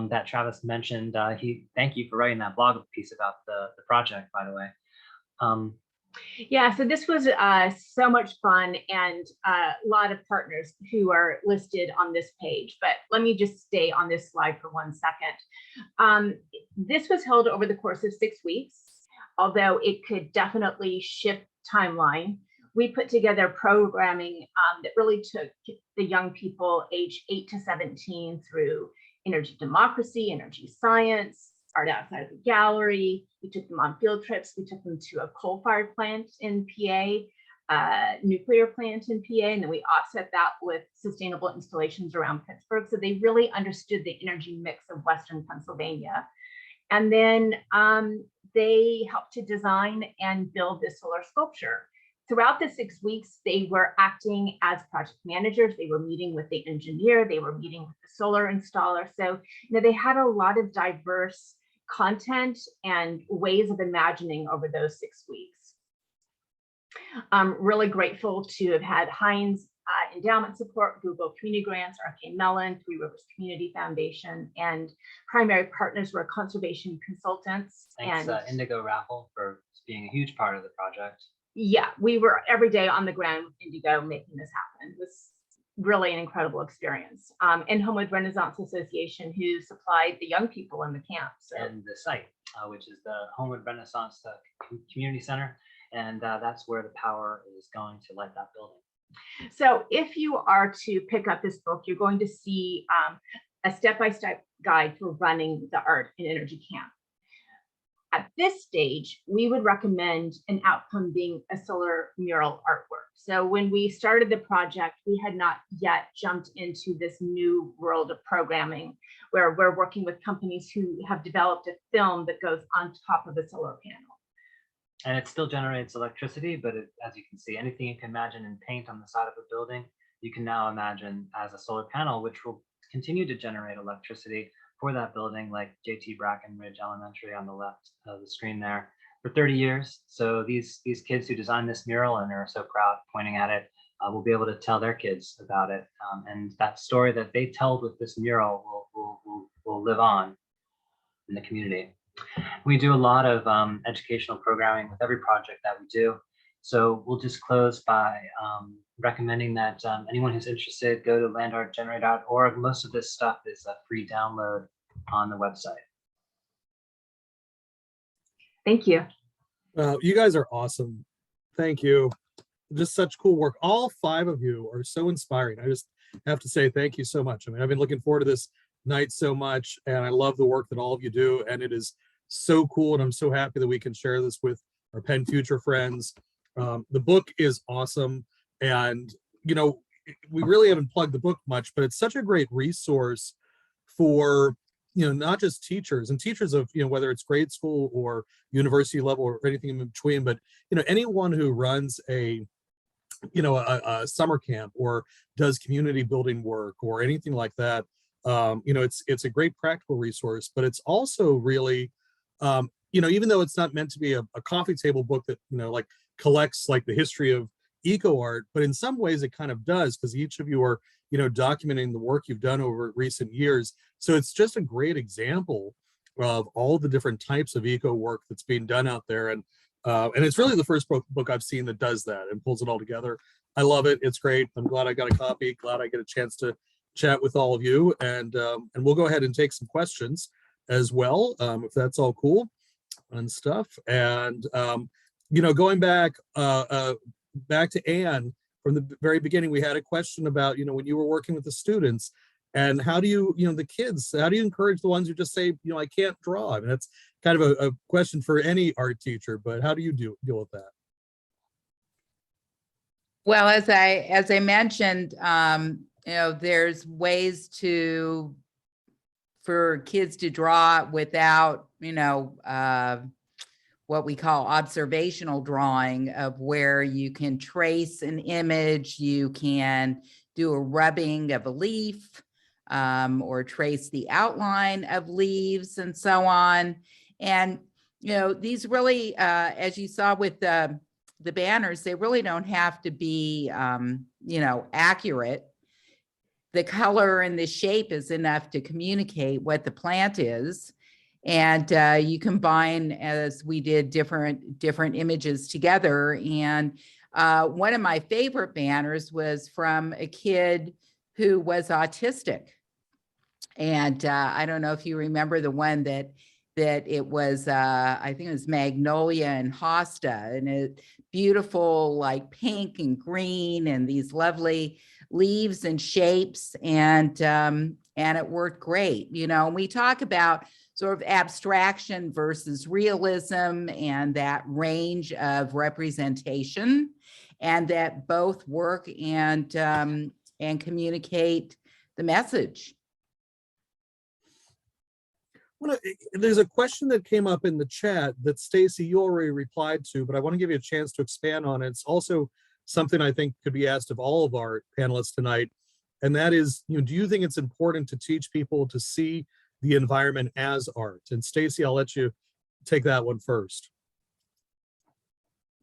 That Travis mentioned. Thank you for writing that blog piece about the project, by the way. Yeah, so this was so much fun, and a lot of partners who are listed on this page. But let me just stay on this slide for 1 second. This was held over the course of 6 weeks, although it could definitely shift timeline. We put together programming that really took the young people aged 8 to 17 through energy democracy, energy science, art outside of the gallery. We took them on field trips. We took them to a coal-fired plant in PA, nuclear plant in PA, and then we offset that with sustainable installations around Pittsburgh. So they really understood the energy mix of Western Pennsylvania. And then they helped to design and build this solar sculpture. Throughout the 6 weeks, they were acting as project managers. They were meeting with the engineer. They were meeting with the solar installer. So, they had a lot of diverse content and ways of imagining over those 6 weeks. I'm really grateful to have had Heinz Endowment support, Google Community Grants, RK Mellon, Three Rivers Community Foundation, and primary partners were conservation consultants. Thanks, and Indigo Raffle, for being a huge part of the project. Yeah, we were every day on the ground with Indigo making this happen. It was really an incredible experience. And Homewood Renaissance Association, who supplied the young people in the camp. So. And the site, which is the Homewood Renaissance Community Center. And that's where the power is going to light that building. So if you are to pick up this book, you're going to see a step-by-step guide for running the art and energy camp. At this stage, we would recommend an outcome being a solar mural artwork. So when we started the project, we had not yet jumped into this new world of programming where we're working with companies who have developed a film that goes on top of a solar panel. And it still generates electricity, but as you can see, anything you can imagine in paint on the side of a building, you can now imagine as a solar panel, which will continue to generate electricity for that building, like JT Brackenridge Elementary on the left of the screen there, for 30 years. So these kids who designed this mural and are so proud pointing at it will be able to tell their kids about it. And that story that they tell with this mural will live on in the community. We do a lot of educational programming with every project that we do. So we'll just close by recommending that anyone who's interested go to landartgenerator.org. Most of this stuff is a free download on the website. Thank you. You guys are awesome. Thank you. Just such cool work. All 5 of you are so inspiring. I just have to say thank you so much. I mean, I've been looking forward to this night so much, and I love the work that all of you do, and it is so cool, and I'm so happy that we can share this with our PennFuture friends. The book is awesome, and you know, we really haven't plugged the book much, but it's such a great resource for, you know, not just teachers and teachers of, you know, whether it's grade school or university level or anything in between, but you know, anyone who runs a, you know, a summer camp or does community building work or anything like that. You know, it's a great practical resource, but it's also really, you know, even though it's not meant to be a coffee table book that, you know, like collects like the history of Ecoart, but in some ways it kind of does, because each of you are, you know, documenting the work you've done over recent years. So it's just a great example of all the different types of eco work that's being done out there. And it's really the first book I've seen that does that and pulls it all together. I love it. It's great. I'm glad I got a copy. Glad I get a chance to chat with all of you. And we'll go ahead and take some questions as well, if that's all cool and stuff. And you know, going back to Anne, from the very beginning, we had a question about, you know, when you were working with the students, and how do you, you know, the kids, how do you encourage the ones who just say, you know, I can't draw? I mean, that's kind of a question for any art teacher, but how do you deal with that? Well, as I mentioned, you know, there's ways for kids to draw without, you know, what we call observational drawing, of where you can trace an image, you can do a rubbing of a leaf, or trace the outline of leaves and so on. And, you know, these really, as you saw with the banners, they really don't have to be, you know, accurate. The color and the shape is enough to communicate what the plant is. And you combine, as we did, different images together. And one of my favorite banners was from a kid who was autistic. And I don't know if you remember the one that it was, I think it was Magnolia and Hosta, and it beautiful, like pink and green and these lovely leaves and shapes. And it worked great. You know, and we talk about sort of abstraction versus realism and that range of representation, and that both work and communicate the message. Well, there's a question that came up in the chat that Stacy, you already replied to, but I want to give you a chance to expand on it. It's also something I think could be asked of all of our panelists tonight. And that is, you know, do you think it's important to teach people to see the environment as art? And Stacy, I'll let you take that one first.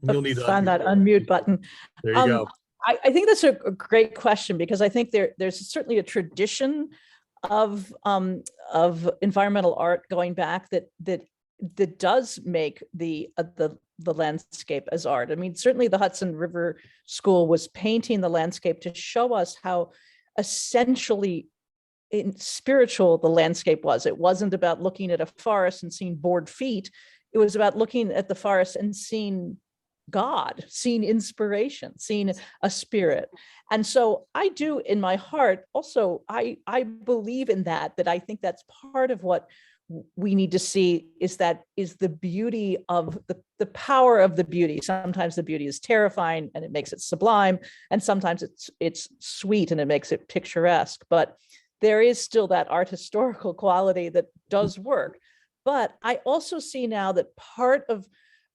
You'll need to find that unmute button. There you go. I think that's a great question, because I think there's certainly a tradition of environmental art going back that does make the landscape as art. I mean, certainly the Hudson River School was painting the landscape to show us how essentially spiritual the landscape was. It wasn't about looking at a forest and seeing bored feet. It was about looking at the forest and seeing God, seeing inspiration, seeing a spirit. And so I do, in my heart, also, I believe in that I think that's part of what we need to see, is the beauty of the power of the beauty. Sometimes the beauty is terrifying and it makes it sublime, and sometimes it's sweet and it makes it picturesque. But there is still that art historical quality that does work. But I also see now that part of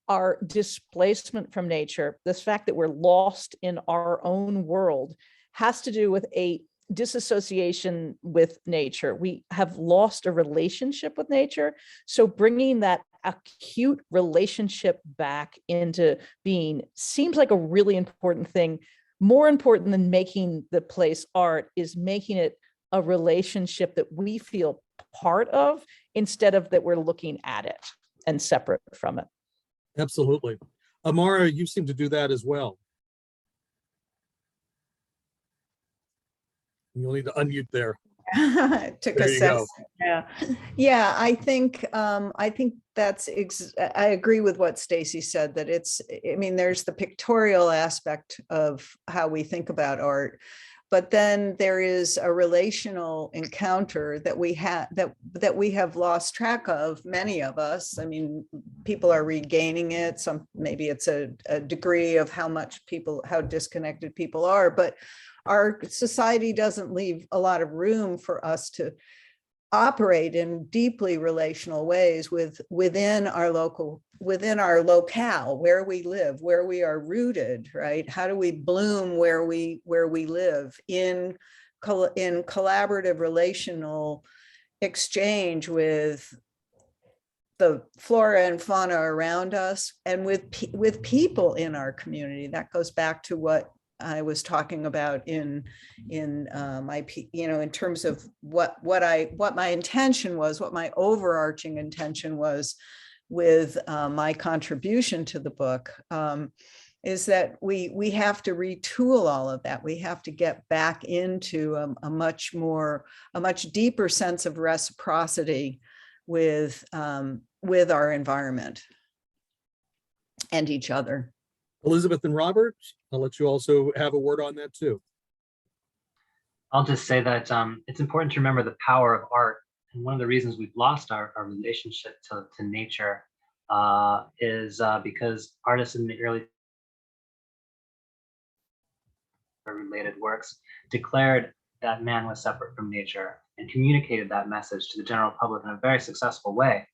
our displacement from nature, this fact that we're lost in our own world, has to do with a disassociation with nature. We have lost a relationship with nature. So bringing that acute relationship back into being seems like a really important thing. More important than making the place art is making it a relationship that we feel part of, instead of that we're looking at it and separate from it. Absolutely. Amara, you seem to do that as well. You'll need to unmute there. Took There a you second. go. Yeah, I think that's I agree with what Stacy said, that I mean, there's the pictorial aspect of how we think about art, but then there is a relational encounter that we have that we have lost track of, many of us. I mean, people are regaining it. Maybe it's a degree of how disconnected people are, but our society doesn't leave a lot of room for us to operate in deeply relational ways within our locale, where we live, where we are rooted, right? How do we bloom where we live in collaborative relational exchange with the flora and fauna around us, and with people in our community? That goes back to what I was talking about in my, in terms of what my intention was, what my overarching intention was with my contribution to the book, is that we have to retool all of that. We have to get back into a much deeper sense of reciprocity with our environment and each other. Elizabeth and Robert, I'll let you also have a word on that too. I'll just say that it's important to remember the power of art. And one of the reasons we've lost our relationship to nature is because artists in the early related works declared that man was separate from nature and communicated that message to the general public in a very successful way,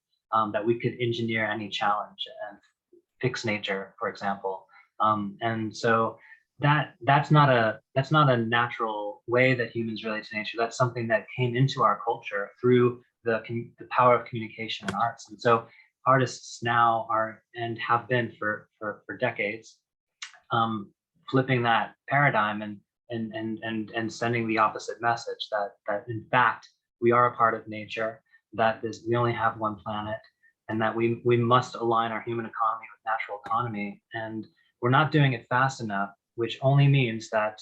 that we could engineer any challenge and fix nature, for example. And so that's not a natural way that humans relate to nature. That's something that came into our culture through the power of communication and arts. And so artists now are, and have been for decades, flipping that paradigm and sending the opposite message, that in fact we are a part of nature, that we only have one planet, and that we must align our human economy with natural economy. And we're not doing it fast enough, which only means that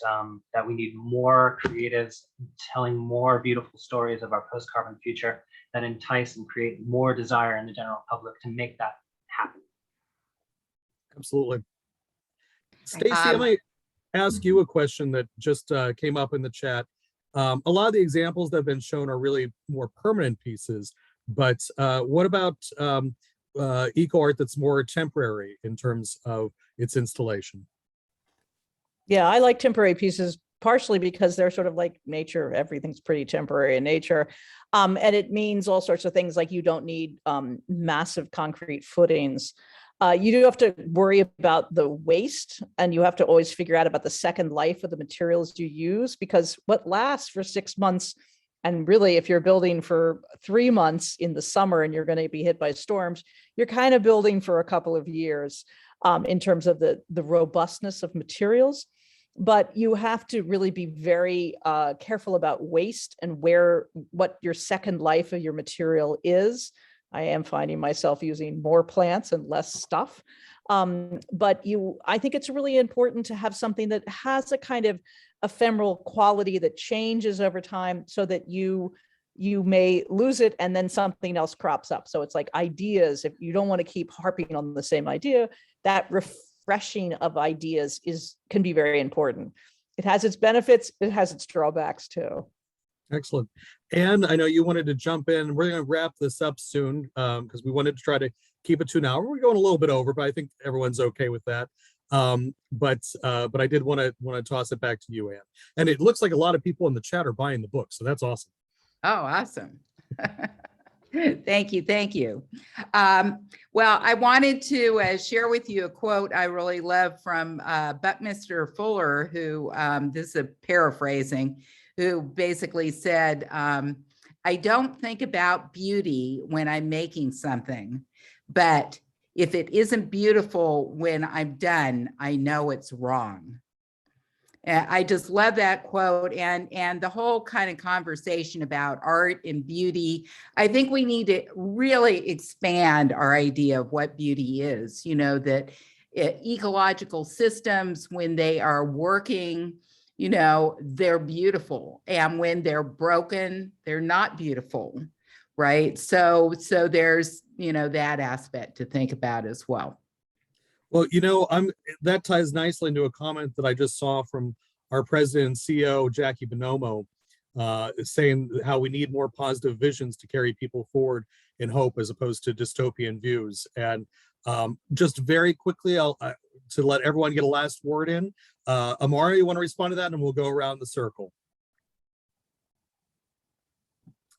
that we need more creatives telling more beautiful stories of our post-carbon future that entice and create more desire in the general public to make that happen. Absolutely. Stacy, I might ask you a question that just came up in the chat. A lot of the examples that have been shown are really more permanent pieces, but what about Ecoart that's more temporary in terms of its installation? Yeah, I like temporary pieces partially because they're sort of like nature. Everything's pretty temporary in nature. And it means all sorts of things, like you don't need massive concrete footings. You do have to worry about the waste, and you have to always figure out about the second life of the materials you use, because what lasts for 6 months, and really if you're building for 3 months in the summer and you're going to be hit by storms, you're kind of building for a couple of years in terms of the robustness of materials. But you have to really be very careful about waste and what your second life of your material is. I am finding myself using more plants and less stuff. But I think it's really important to have something that has a kind of ephemeral quality that changes over time, so that you may lose it and then something else crops up. So it's like ideas. If you don't want to keep harping on the same idea, that refreshing of ideas can be very important. It has its benefits, it has its drawbacks too. Excellent. And I know you wanted to jump in. We're going to wrap this up soon because we wanted to try to keep it to an hour. We're going a little bit over, but I think everyone's okay with that. But I did want to toss it back to you, Anne. And it looks like a lot of people in the chat are buying the book, so that's awesome. Oh, awesome. Thank you. Thank you. Well, I wanted to share with you a quote I really love from Buckminster Fuller, who, this is a paraphrasing, who basically said, I don't think about beauty when I'm making something, but if it isn't beautiful when I'm done, I know it's wrong. I just love that quote, and the whole kind of conversation about art and beauty. I think we need to really expand our idea of what beauty is, that ecological systems, when they are working, you know, they're beautiful. And when they're broken, they're not beautiful, right? So there's, you know, that aspect to think about as well. Well, you know, that ties nicely into a comment that I just saw from our president and CEO, Jackie Bonomo, saying how we need more positive visions to carry people forward in hope as opposed to dystopian views. And just very quickly, I'll to let everyone get a last word in. Amara, you want to respond to that, and we'll go around the circle.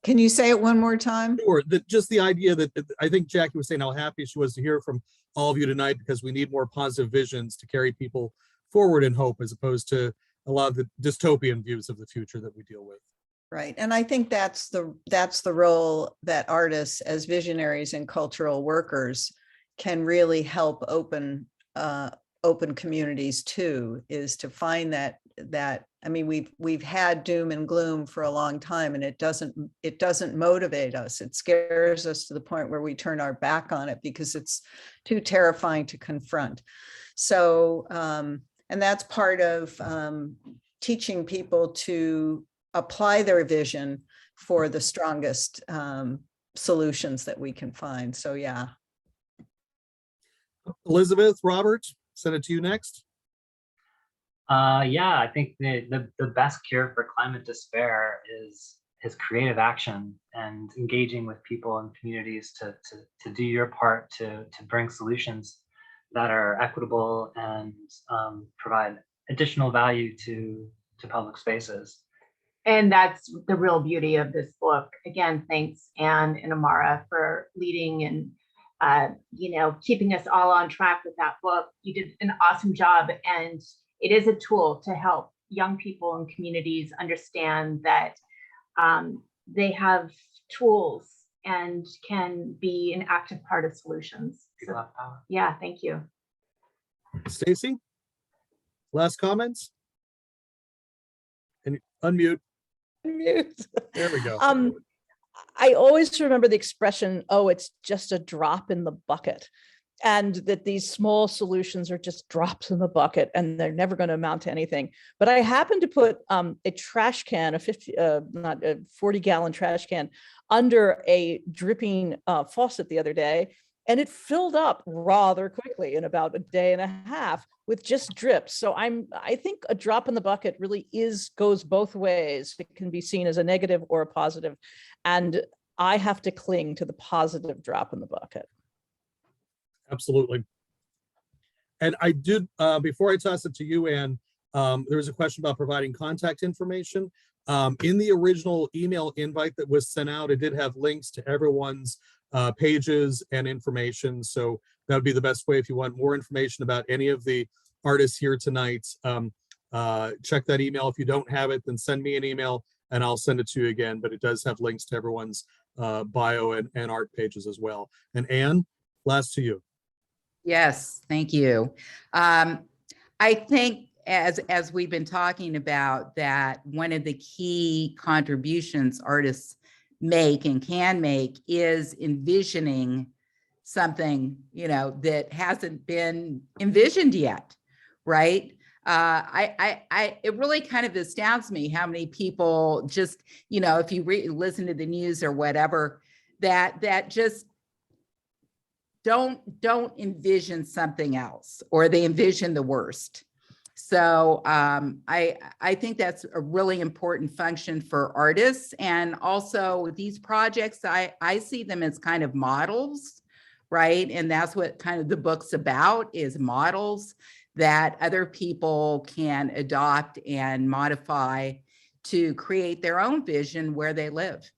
Can you say it one more time? Sure. Just the idea that I think Jackie was saying how happy she was to hear from all of you tonight, because we need more positive visions to carry people forward in hope as opposed to a lot of the dystopian views of the future that we deal with. Right. And I think that's the role that artists as visionaries and cultural workers can really help open communities to, is to find that I mean, we've had doom and gloom for a long time, and it doesn't motivate us. It scares us to the point where we turn our back on it because it's too terrifying to confront. So, and that's part of teaching people to apply their vision for the strongest solutions that we can find. So, yeah. Elizabeth, Robert, send it to you next. Yeah, I think the best cure for climate despair is creative action and engaging with people and communities to do your part to bring solutions that are equitable and provide additional value to public spaces. And that's the real beauty of this book. Again, thanks Anne and Amara for leading and you know, keeping us all on track with that book. You did an awesome job, and it is a tool to help young people and communities understand that they have tools and can be an active part of solutions. So, yeah, thank you. Stacy, last comments? And unmute. There we go. I always remember the expression, oh, it's just a drop in the bucket. And that these small solutions are just drops in the bucket and they're never going to amount to anything. But I happened to put a trash can, a 40-gallon trash can, under a dripping faucet the other day, and it filled up rather quickly in about a day and a half with just drips. So I think a drop in the bucket really goes both ways. It can be seen as a negative or a positive, and I have to cling to the positive drop in the bucket. Absolutely. And I did, before I toss it to you, Anne, there was a question about providing contact information. In the original email invite that was sent out, it did have links to everyone's pages and information. So that would be the best way if you want more information about any of the artists here tonight. Check that email. If you don't have it, then send me an email and I'll send it to you again. But it does have links to everyone's bio and art pages as well. And Anne, last to you. Yes, thank you. I think as we've been talking about, that one of the key contributions artists make and can make is envisioning something, you know, that hasn't been envisioned yet, right? It really kind of astounds me how many people just, you know, if you listen to the news or whatever, that just don't envision something else, or they envision the worst. So I think that's a really important function for artists. And also these projects, I see them as kind of models, right? And that's what kind of the book's about, is models that other people can adopt and modify to create their own vision where they live.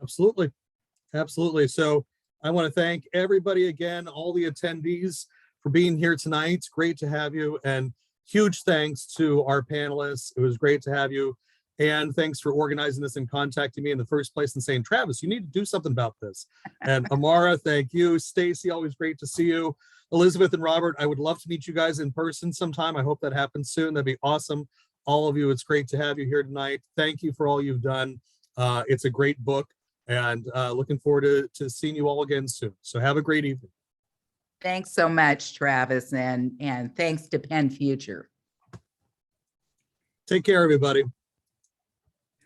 Absolutely. Absolutely. So I want to thank everybody again, all the attendees, for being here tonight. It's great to have you, and huge thanks to our panelists. It was great to have you. And thanks for organizing this and contacting me in the first place and saying, Travis, you need to do something about this. And Amara, thank you. Stacy, always great to see you. Elizabeth and Robert, I would love to meet you guys in person sometime. I hope that happens soon. That'd be awesome. All of you, it's great to have you here tonight. Thank you for all you've done. It's a great book. And looking forward to seeing you all again soon. So have a great evening. Thanks so much, Travis, and thanks to PennFuture. Take care, everybody.